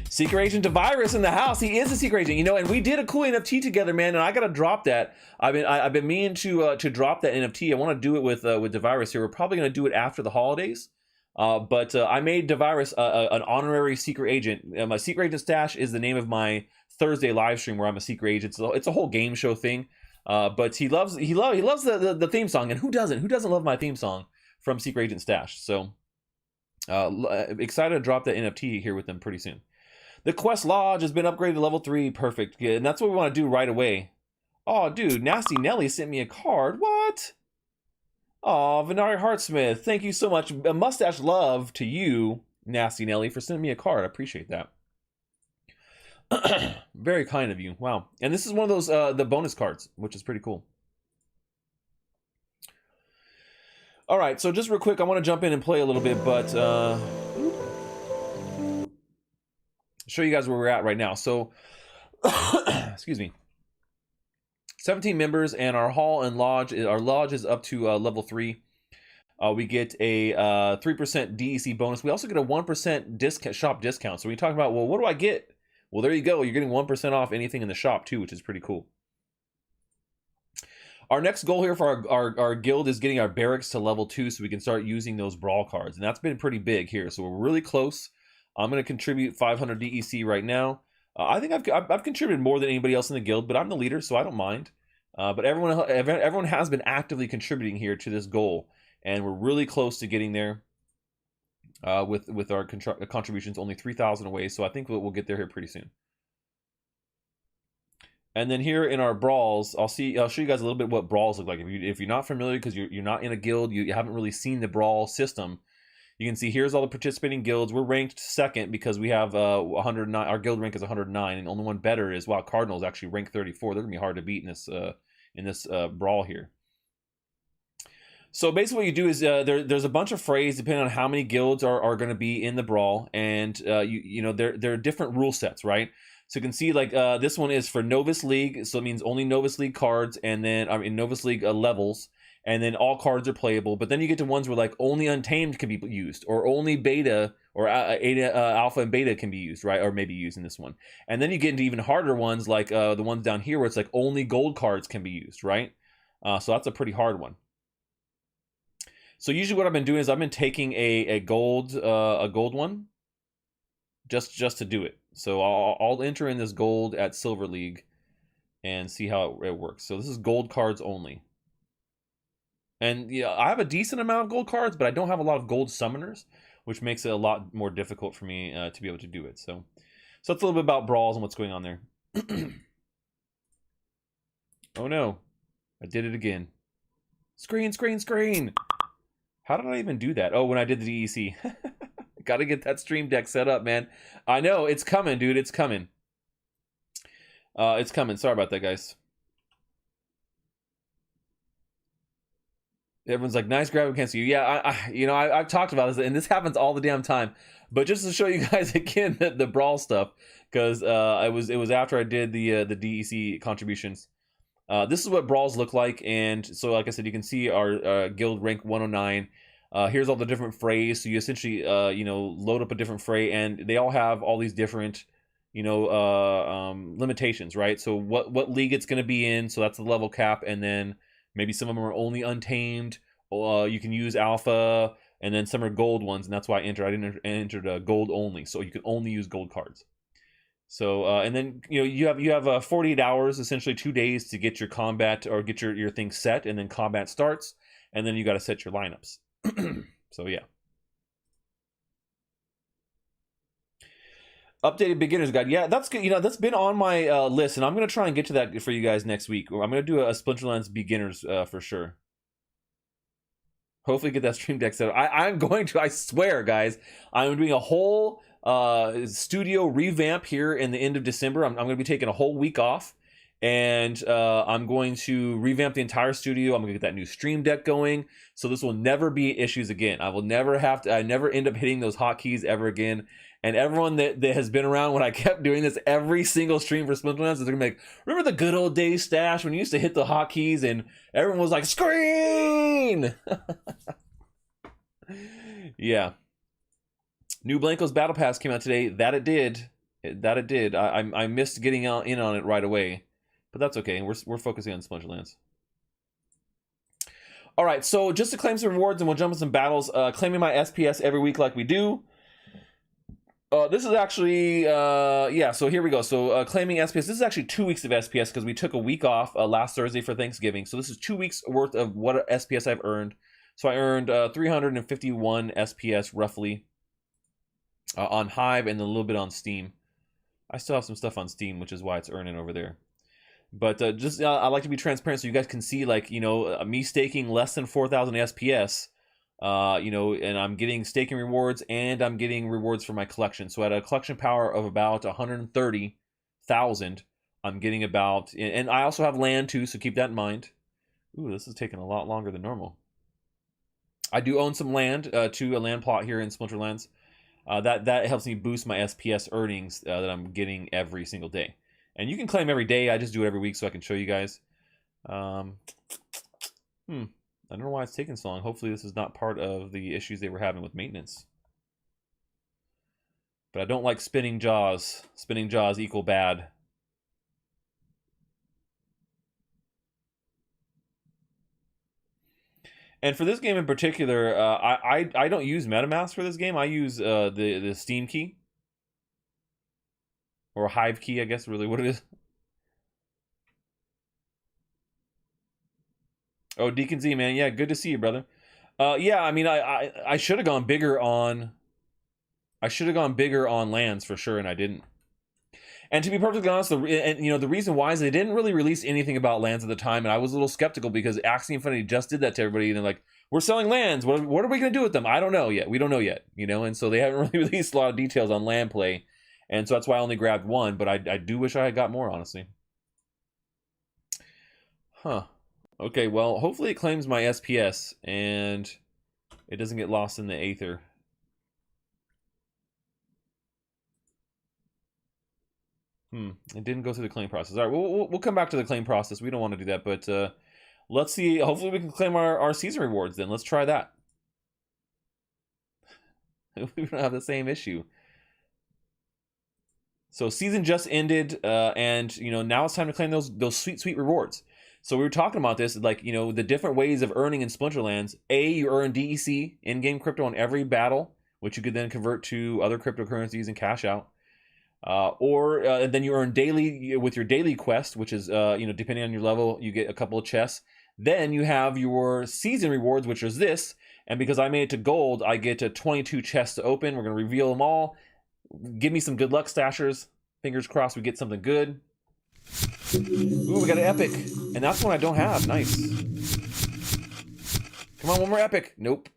Secret Agent DeVirus in the house. He is a secret agent, and we did a cool NFT together, man. And I gotta drop that. I've been meaning to drop that NFT. I want to do it with DeVirus here. We're probably gonna do it after the holidays. But I made DeVirus an honorary secret agent. My secret agent stash is the name of my Thursday live stream where I'm a secret agent. So it's a whole game show thing. But he loves the theme song, and who doesn't? Who doesn't love my theme song from Secret Agent Stash? So excited to drop that NFT here with them pretty soon. The Quest Lodge has been upgraded to level 3. Perfect. Good. And that's what we want to do right away. Oh, dude, Nasty Nelly sent me a card. What? Oh, Venari Hartsmith, thank you so much. A mustache love to you, Nasty Nelly, for sending me a card. I appreciate that. Very kind of you. Wow. And this is one of those the bonus cards, which is pretty cool. All right, so just real quick, I want to jump in and play a little bit, but show you guys where we're at right now. So, excuse me. 17 members, and our hall and lodge. Our lodge is up to level 3. We get a 3% DEC bonus. We also get a 1% shop discount. So when you talk about, well, what do I get? Well, there you go. You're getting 1% off anything in the shop too, which is pretty cool. Our next goal here for our guild is getting our barracks to level 2 so we can start using those brawl cards. And that's been pretty big here. So we're really close. I'm going to contribute 500 DEC right now. I think I've contributed more than anybody else in the guild, but I'm the leader, so I don't mind. But everyone has been actively contributing here to this goal, and we're really close to getting there. With our contributions only 3,000 away, so I think we'll get there here pretty soon. And then here in our brawls, I'll show you guys a little bit what brawls look like. If you're not familiar, because you're not in a guild, you haven't really seen the brawl system. You can see here's all the participating guilds. We're ranked 2nd because we have 109. Our guild rank is 109, and only one better is Cardinals actually rank 34. They're gonna be hard to beat in this brawl here. So basically what you do is there's a bunch of frays depending on how many guilds are going to be in the brawl, and you know there are different rule sets, right? So you can see like this one is for Novus League, so it means only Novus League cards, and then Novus League levels, and then all cards are playable. But then you get to ones where like only Untamed can be used, or only Beta or Alpha and Beta can be used, right? Or maybe used in this one. And then you get into even harder ones like the ones down here where it's like only gold cards can be used, right? So that's a pretty hard one. So usually what I've been doing is I've been taking a gold one just to do it. So I'll enter in this gold at Silver League and see how it works. So this is gold cards only. And yeah, I have a decent amount of gold cards, but I don't have a lot of gold summoners, which makes it a lot more difficult for me to be able to do it. So that's a little bit about brawls and what's going on there. Oh no, I did it again. Screen. How did I even do that? Oh, when I did the DEC. Got to get that stream deck set up, man. I know, it's coming, dude. It's coming. It's coming. Sorry about that, guys. Everyone's like, nice grab against you. Yeah, I've talked about this, and this happens all the damn time. But just to show you guys again the brawl stuff, because it was after I did the DEC contributions. This is what brawls look like, and so like I said, you can see our guild rank 109. Here's all the different frays. So you essentially load up a different fray, and they all have all these different limitations, right? So what league it's going to be in, so that's the level cap, and then maybe some of them are only Untamed. You can use Alpha, and then some are gold ones, and that's why I entered gold only, so you can only use gold cards. So and then you have 48 hours, essentially 2 days to get your combat or get your thing set, and then combat starts, and then you got to set your lineups. So yeah. Updated beginner's guide. Yeah, that's good. That's been on my list, and I'm gonna try and get to that for you guys next week. I'm gonna do a Splinterlands beginners for sure. Hopefully get that stream deck set up. I'm going to, I swear, guys, I'm doing a whole studio revamp here in the end of December. I'm going to be taking a whole week off, and I'm going to revamp the entire studio. I'm going to get that new stream deck going, so this will never be issues again. I never end up hitting those hotkeys ever again. And everyone that has been around when I kept doing this every single stream for Splinterlands, they're gonna be like, remember the good old days, Stash, when you used to hit the hotkeys and everyone was like, screen! Yeah. New Blanco's Battle Pass came out today. That it did. I missed getting in on it right away. But that's okay. We're focusing on Splinterlands. Alright, so just to claim some rewards and we'll jump in some battles. Claiming my SPS every week like we do. This is actually, yeah, so here we go. So claiming SPS, this is actually 2 weeks of SPS because we took a week off last Thursday for Thanksgiving. So this is 2 weeks worth of what SPS I've earned. So I earned 351 SPS roughly on Hive and a little bit on Steam. I still have some stuff on Steam, which is why it's earning over there. But just I like to be transparent so you guys can see, like, you know, me staking less than 4,000 SPS, you know, and I'm getting staking rewards and I'm getting rewards for my collection. So at a collection power of about 130,000, I'm getting about, and I also have land too, so keep that in mind. Ooh, this is taking a lot longer than normal. I do own some land, to a land plot here in Splinterlands. That helps me boost my SPS earnings that I'm getting every single day. And you can claim every day. I just do it every week so I can show you guys. I don't know why it's taking so long. Hopefully this is not part of the issues they were having with maintenance. But I don't like spinning jaws. Spinning jaws equal bad. And for this game in particular, I don't use MetaMask for this game. I use the Steam key. Or Hive key, I guess, really what it is. Oh, Deacon Z, man. Yeah, good to see you, brother. Yeah, I mean, I should have gone bigger on... I should have gone bigger on lands for sure, and I didn't. And to be perfectly honest, and you know, the reason why is they didn't really release anything about lands at the time, and I was a little skeptical because Axie Infinity just did that to everybody, and they're like, we're selling lands, what are we going to do with them? I don't know yet. We don't know yet, you know, and so they haven't really released a lot of details on land play, and so that's why I only grabbed one, but I do wish I had got more, honestly. Huh. Okay, well, hopefully it claims my SPS, and it doesn't get lost in the aether. It didn't go through the claim process. All right, we'll come back to the claim process. We don't want to do that, but let's see. Hopefully we can claim our season rewards then. Let's try that. We don't have the same issue. So season just ended, and you know, now it's time to claim those sweet rewards. So we were talking about this, like, you know, the different ways of earning in Splinterlands. You earn DEC, in-game crypto, on every battle, which you could then convert to other cryptocurrencies and cash out. Or then you earn daily with your daily quest, which is, you know, depending on your level, you get a couple of chests. Then you have your season rewards, which is this. And because I made it to gold, I get 22 chests to open. We're going to reveal them all. Give me some good luck, Stachers. Fingers crossed we get something good. Ooh, we got an epic. And that's one I don't have. Nice. Come on, one more epic. Nope.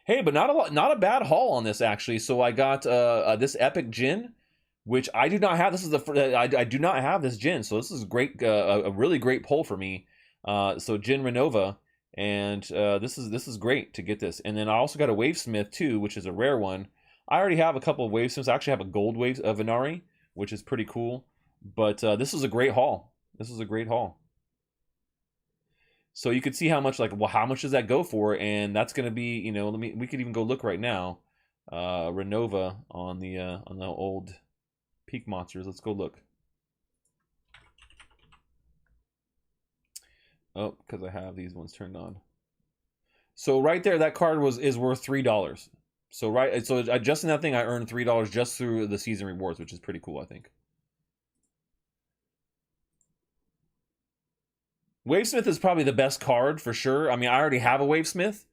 Hey, but not a bad haul on this, actually. So I got this epic gin, which I do not have. This is I do not have this gin, so this is great, a really great pull for me. So Gin Renova, and this is great to get this. And then I also got a Wavesmith too, which is a rare one. I already have a couple of Wavesmiths. I actually have a gold wave of Venari, which is pretty cool. But this is a great haul. This is a great haul. So you could see how much, like, well, how much does that go for? And that's going to be, you know, we could even go look right now. Renova on the old Peak Monsters. Let's go look. Oh, because I have these ones turned on. So right there, that card is worth $3. So just in that thing, I earned $3 just through the season rewards, which is pretty cool, I think. Wavesmith is probably the best card for sure. I mean, I already have a Wavesmith,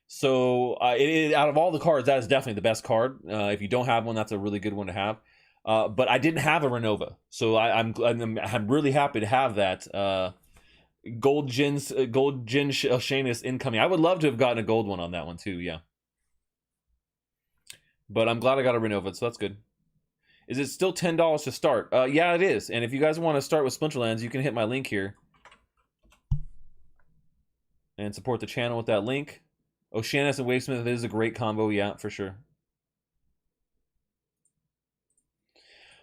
so out of all the cards, that is definitely the best card. If you don't have one, that's a really good one to have. But I didn't have a Renova, so I'm really happy to have that. Gold Gin Seamus incoming. I would love to have gotten a gold one on that one too, yeah. But I'm glad I got a Renova, so that's good. Is it still $10 to start? Yeah, it is. And if you guys want to start with Splinterlands, you can hit my link here and support the channel with that link. Oceanus and Wavesmith is a great combo, yeah, for sure.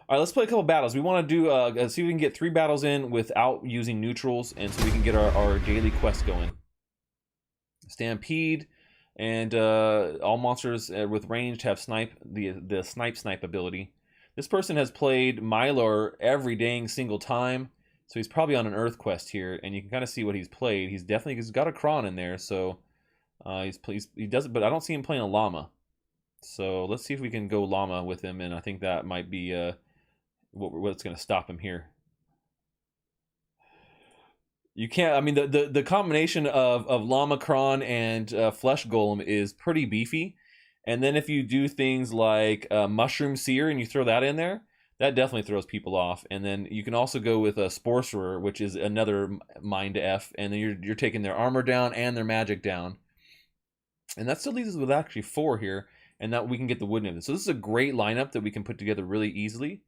All right, let's play a couple battles. We want to do see if we can get 3 battles in without using neutrals, and so we can get our daily quest going. Stampede, and all monsters with ranged have the snipe ability. This person has played Mylor every dang single time, so he's probably on an Earth quest here, and you can kind of see what he's played. He's got a Kron in there, so he does it, but I don't see him playing a Llama. So let's see if we can go Llama with him, and I think that might be what's going to stop him here. You can't. I mean, the combination of Llama Kron and Flesh Golem is pretty beefy, and then if you do things like Mushroom Seer and you throw that in there, That definitely throws people off. And then you can also go with a Sporcerer, which is another mine to F, and then you're taking their armor down and their magic down. And that still leaves us with actually 4 here, and that we can get the wood nymph. So this is a great lineup that we can put together really easily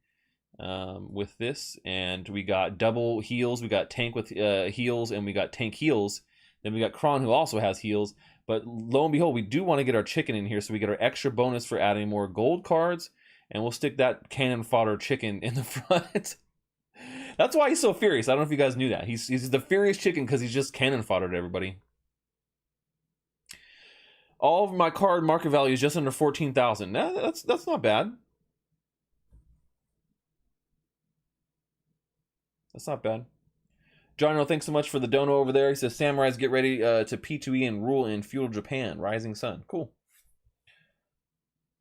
with this. And we got double heals, we got tank with heals, and we got tank heals. Then we got Kron, who also has heals. But lo and behold, we do want to get our chicken in here, so we get our extra bonus for adding more gold cards. And we'll stick that cannon fodder chicken in the front. That's why he's so furious. I don't know if you guys knew that. He's the furious chicken because he's just cannon fodder to everybody. All of my card market value is just under 14,000. That's not bad. That's not bad. Jono, thanks so much for the dono over there. He says, Samurais, get ready to P2E and rule in feudal Japan. Rising Sun. Cool.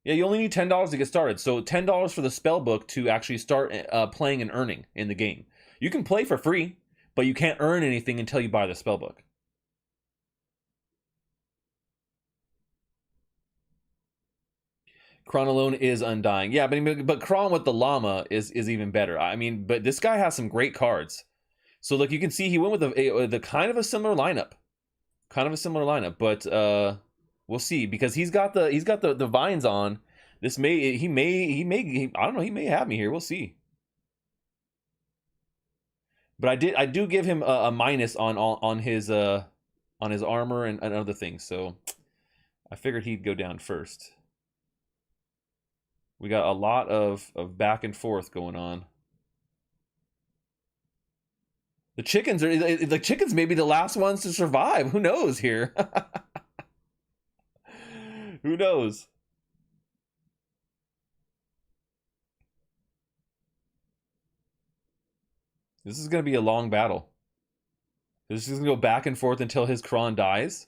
Yeah, you only need $10 to get started. So $10 for the spell book to actually start playing and earning in the game. You can play for free, but you can't earn anything until you buy the spell book. Kron alone is undying. Yeah, but Kron with the llama is even better. I mean, but this guy has some great cards. So look, you can see he went with the kind of a similar lineup. But we'll see, because he's got the vines on. This may I don't know, he may have me here. We'll see. But I do give him a minus on his armor and other things. So I figured he'd go down first. We got a lot of back and forth going on. The chickens may be the last ones to survive. Who knows here? Who knows? This is going to be a long battle. This is going to go back and forth until his Kron dies.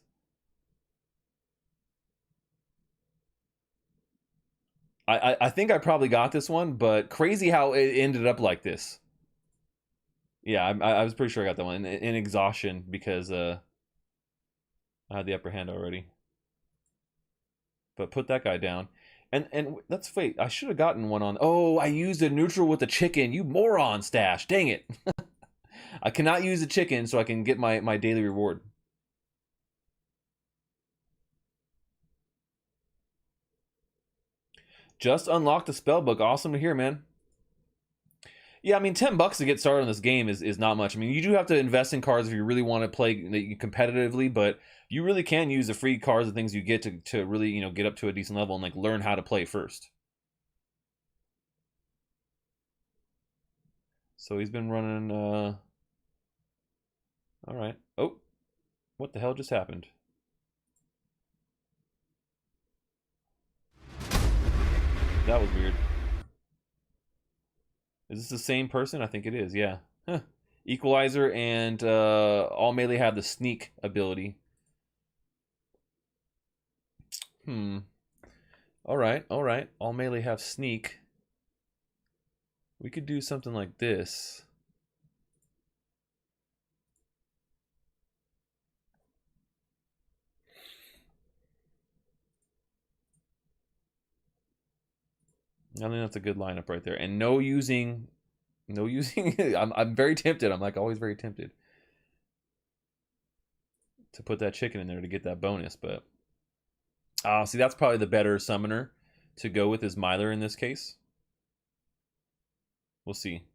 I think I probably got this one, but crazy how it ended up like this. Yeah, I was pretty sure I got that one in exhaustion because I had the upper hand already. But put that guy down. And let's wait. I should have gotten one on. Oh, I used a neutral with the chicken. You moron, Stash. Dang it. I cannot use the chicken so I can get my daily reward. Just unlocked the spell book. Awesome to hear, man. Yeah, I mean, $10 to get started on this game is not much. I mean, you do have to invest in cards if you really want to play competitively, but you really can use the free cards and things you get to really, you know, get up to a decent level and like learn how to play first. So he's been running all right. Oh, what the hell just happened? That was weird. Is this the same person? I think it is, yeah. Huh. Equalizer and all melee have the sneak ability. Alright. All melee have sneak. We could do something like this. I think that's a good lineup right there. And no using I'm very tempted. I'm like always very tempted to put that chicken in there to get that bonus, but see, that's probably the better summoner to go with is Myler in this case. We'll see.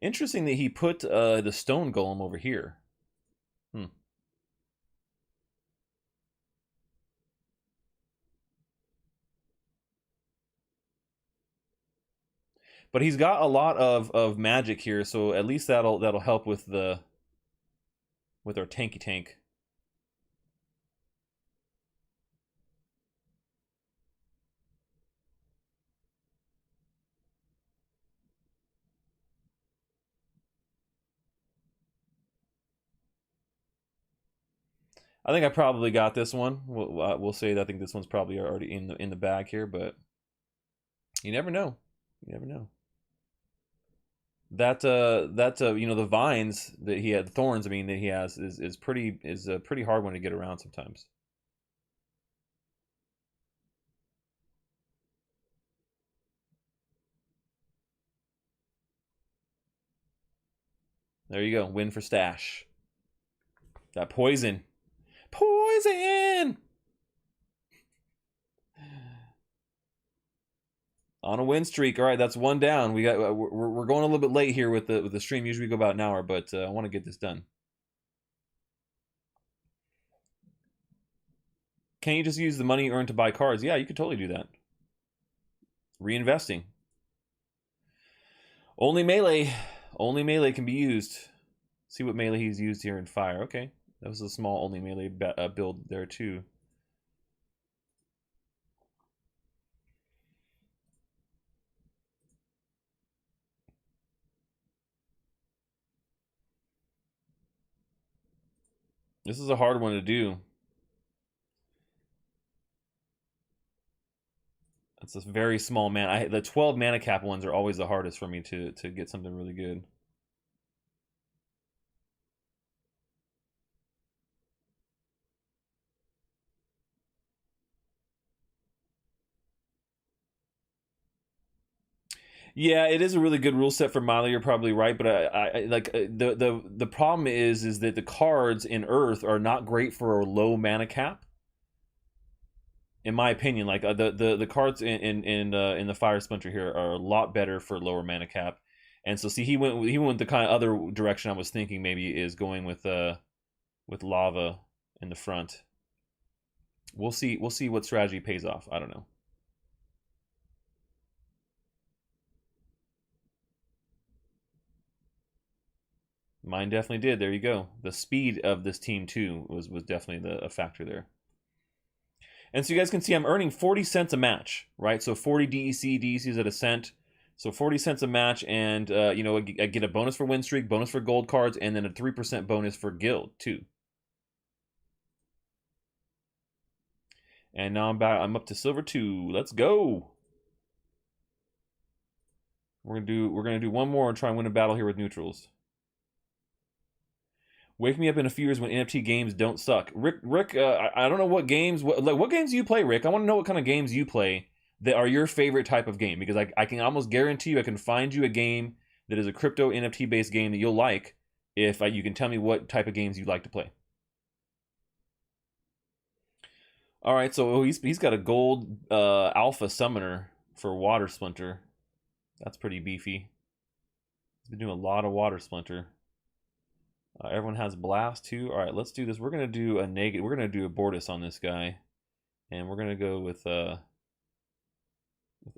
Interesting that he put the stone golem over here. But he's got a lot of magic here, so at least that'll help with our tanky tank. I think I probably got this one. We'll say that I think this one's probably already in the bag here, but you never know. You never know. That you know, the vines that he had, thorns, I mean, that he has is a pretty hard one to get around sometimes. There you go. Win for Stash. That poison. Poison! On a win streak. All right, that's one down. We're going a little bit late here with the stream. Usually we go about an hour, but I want to get this done. Can you just use the money earned to buy cards? Yeah, you could totally do that. Reinvesting. Only melee. Only melee can be used. See what melee he's used here in fire. Okay, that was a small only melee build there too. This is a hard one to do. It's a very small mana. The 12 mana cap ones are always the hardest for me to get something really good. Yeah, it is a really good rule set for Miley. You're probably right, but I like the problem is that the cards in Earth are not great for a low mana cap. In my opinion, like the cards in the Fire Splinter here are a lot better for lower mana cap, and so see he went the kind of other direction I was thinking maybe is going with lava in the front. We'll see what strategy pays off. I don't know. Mine definitely did. There you go. The speed of this team too was definitely a factor there. And so you guys can see I'm earning 40 cents a match, right? So 40 DEC, DECs at a cent. So 40 cents a match, and you know, I get a bonus for win streak, bonus for gold cards, and then a 3% bonus for guild too. And now I'm up to silver 2. Let's go. We're gonna do one more and try and win a battle here with neutrals. Wake me up in a few years when NFT games don't suck. Rick, I don't know what games. What games do you play, Rick? I want to know what kind of games you play that are your favorite type of game, because I can almost guarantee you I can find you a game that is a crypto NFT based game that you'll like if you can tell me what type of games you like to play. All right, so he's got a gold alpha summoner for Water Splinter. That's pretty beefy. He's been doing a lot of Water Splinter. Everyone has blast too. All right, let's do this. We're gonna do a negative. We're gonna do a Bortus on this guy, and we're gonna go with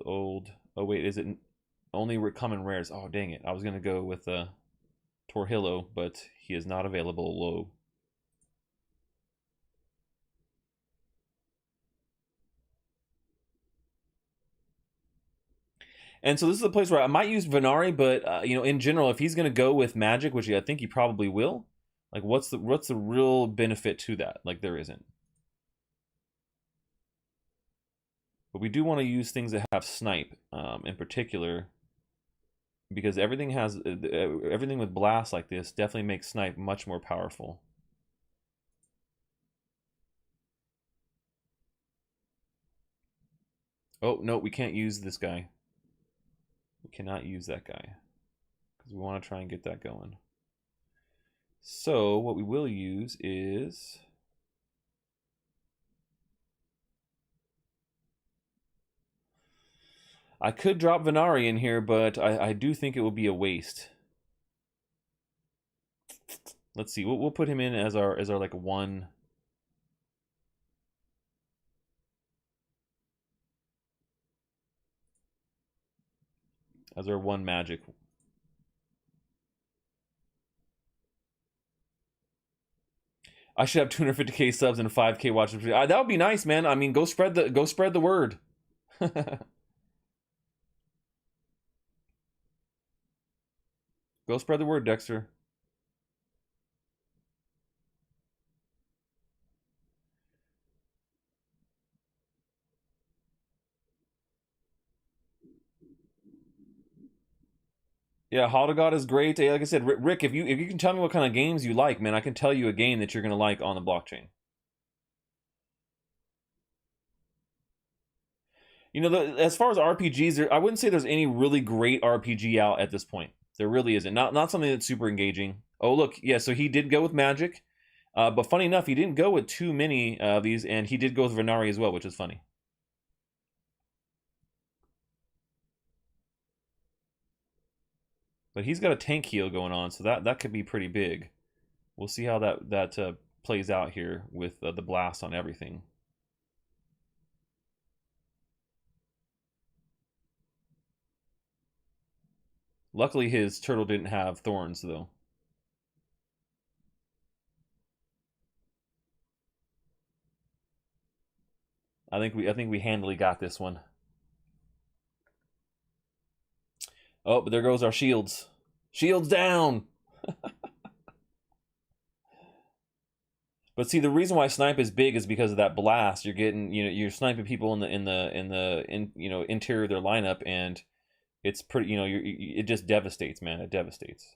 old. Oh wait, is it only common rares? Oh dang it! I was gonna go with Torhillo, but he is not available low. And so this is a place where I might use Venari, but you know, in general, if he's going to go with Magic, which I think he probably will, like, what's the real benefit to that? Like, there isn't. But we do want to use things that have snipe, in particular, because everything with blast like this definitely makes snipe much more powerful. Oh no, we can't use this guy. We cannot use that guy because we want to try and get that going. So what we will use is I could drop Venari in here, but I do think it will be a waste. Let's see. We'll put him in as our like one. As our one magic. I should have 250k subs and 5k watchers. That would be nice, man. I mean, go spread the word. Go spread the word, Dexter. Yeah, Haldegod is great. Like I said, Rick, if you can tell me what kind of games you like, man, I can tell you a game that you're gonna like on the blockchain. You know, as far as RPGs, I wouldn't say there's any really great RPG out at this point. There really isn't. Not something that's super engaging. Oh, look, yeah, so he did go with Magic. But funny enough, he didn't go with too many of these, and he did go with Venari as well, which is funny. But he's got a tank heal going on, so that could be pretty big. We'll see how that plays out here with the blast on everything. Luckily, his turtle didn't have thorns, though. I think we handily got this one. Oh, but there goes our shields. Shields down. But see, the reason why snipe is big is because of that blast. You're getting, you're sniping people in the interior of their lineup, and it's pretty, it just devastates, man. It devastates.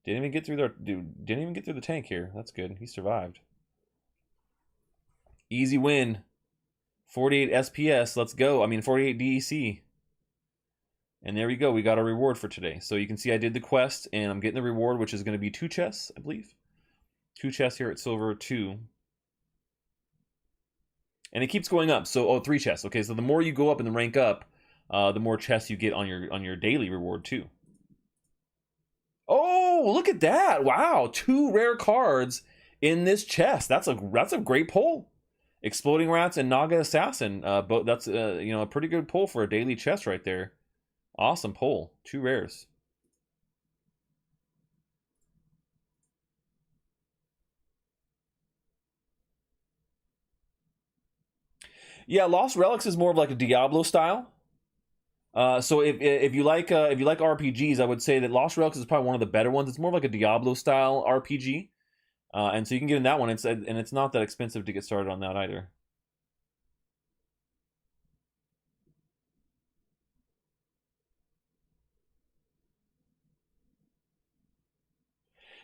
Didn't even get through didn't even get through the tank here. That's good. He survived. Easy win. 48 SPS. Let's go. I mean, 48 DEC. And there we go. We got a reward for today. So you can see I did the quest, and I'm getting the reward, which is going to be 2 chests, I believe. 2 chests here at silver 2. And it keeps going up. So 3 chests. Okay, so the more you go up in the rank up, the more chests you get on your daily reward too. Oh, look at that! Wow, 2 rare cards in this chest. That's a great pull. Exploding Rats and Naga Assassin. But that's a pretty good pull for a daily chest right there. Awesome pull. 2 rares. Yeah, Lost Relics is more of like a Diablo style. So if you like RPGs, I would say that Lost Relics is probably one of the better ones. It's more of like a Diablo style RPG, and so you can get in that one. It's not that expensive to get started on that either.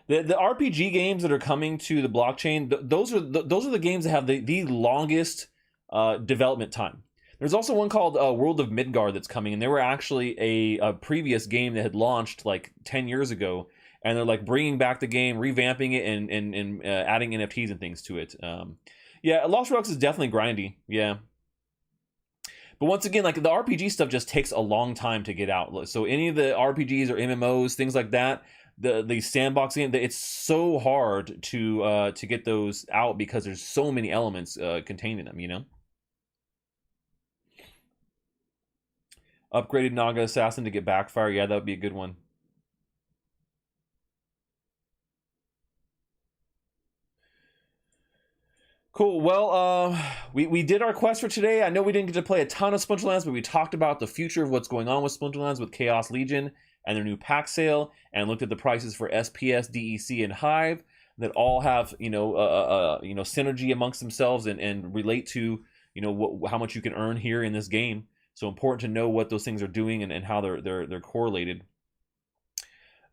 The RPG games that are coming to the blockchain, those are the games that have the longest development time. There's also one called World of Midgard that's coming, and they were actually a previous game that had launched like 10 years ago, and they're like bringing back the game, revamping it, and adding NFTs and things to it. Yeah, Lost Relics is definitely grindy. Yeah. But once again, like the RPG stuff just takes a long time to get out. So any of the RPGs or MMOs, things like that, the sandbox game, it's so hard to get those out because there's so many elements contained in them. Upgraded Naga Assassin to get backfire. Yeah, that would be a good one. Cool. Well, we did our quest for today. I know we didn't get to play a ton of Splinterlands, but we talked about the future of what's going on with Splinterlands with Chaos Legion and their new pack sale, and looked at the prices for SPS, DEC, and Hive that all have synergy amongst themselves and relate to how much you can earn here in this game. So important to know what those things are doing and how they're correlated.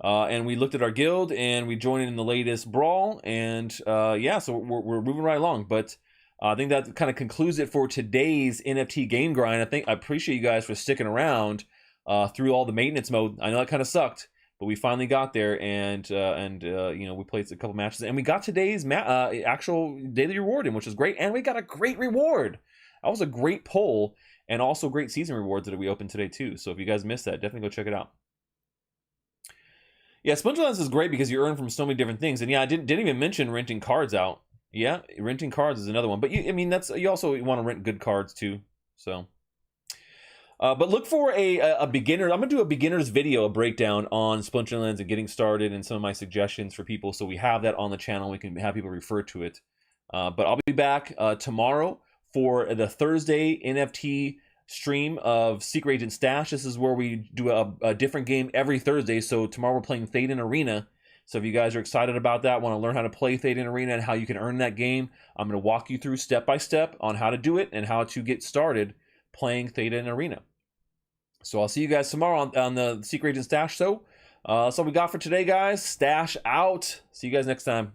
And we looked at our guild and we joined in the latest brawl, and yeah, so we're moving right along. But I think that kind of concludes it for today's NFT game grind. I appreciate you guys for sticking around through all the maintenance mode. I know that kind of sucked, but we finally got there, and we played a couple matches, and we got today's actual daily reward in, which is great, and we got a great reward. That was a great poll, and also great season rewards that we opened today too. So if you guys missed that, definitely go check it out. Yeah, Splinterlands is great because you earn from so many different things, and yeah, I didn't even mention renting cards out. Yeah, renting cards is another one, but you also want to rent good cards too. So. But look for a beginner. I'm going to do a beginner's video, a breakdown on Splinterlands and getting started, and some of my suggestions for people. So we have that on the channel. We can have people refer to it. But I'll be back tomorrow for the Thursday NFT stream of Secret Agent Stash. This is where we do a different game every Thursday. So tomorrow we're playing Thedan Arena. So if you guys are excited about that, want to learn how to play Thedan Arena and how you can earn that game, I'm going to walk you through step by step on how to do it and how to get started playing Thedan Arena. So I'll see you guys tomorrow on the Secret Agent Stash show. That's all we got for today, guys. Stash out. See you guys next time.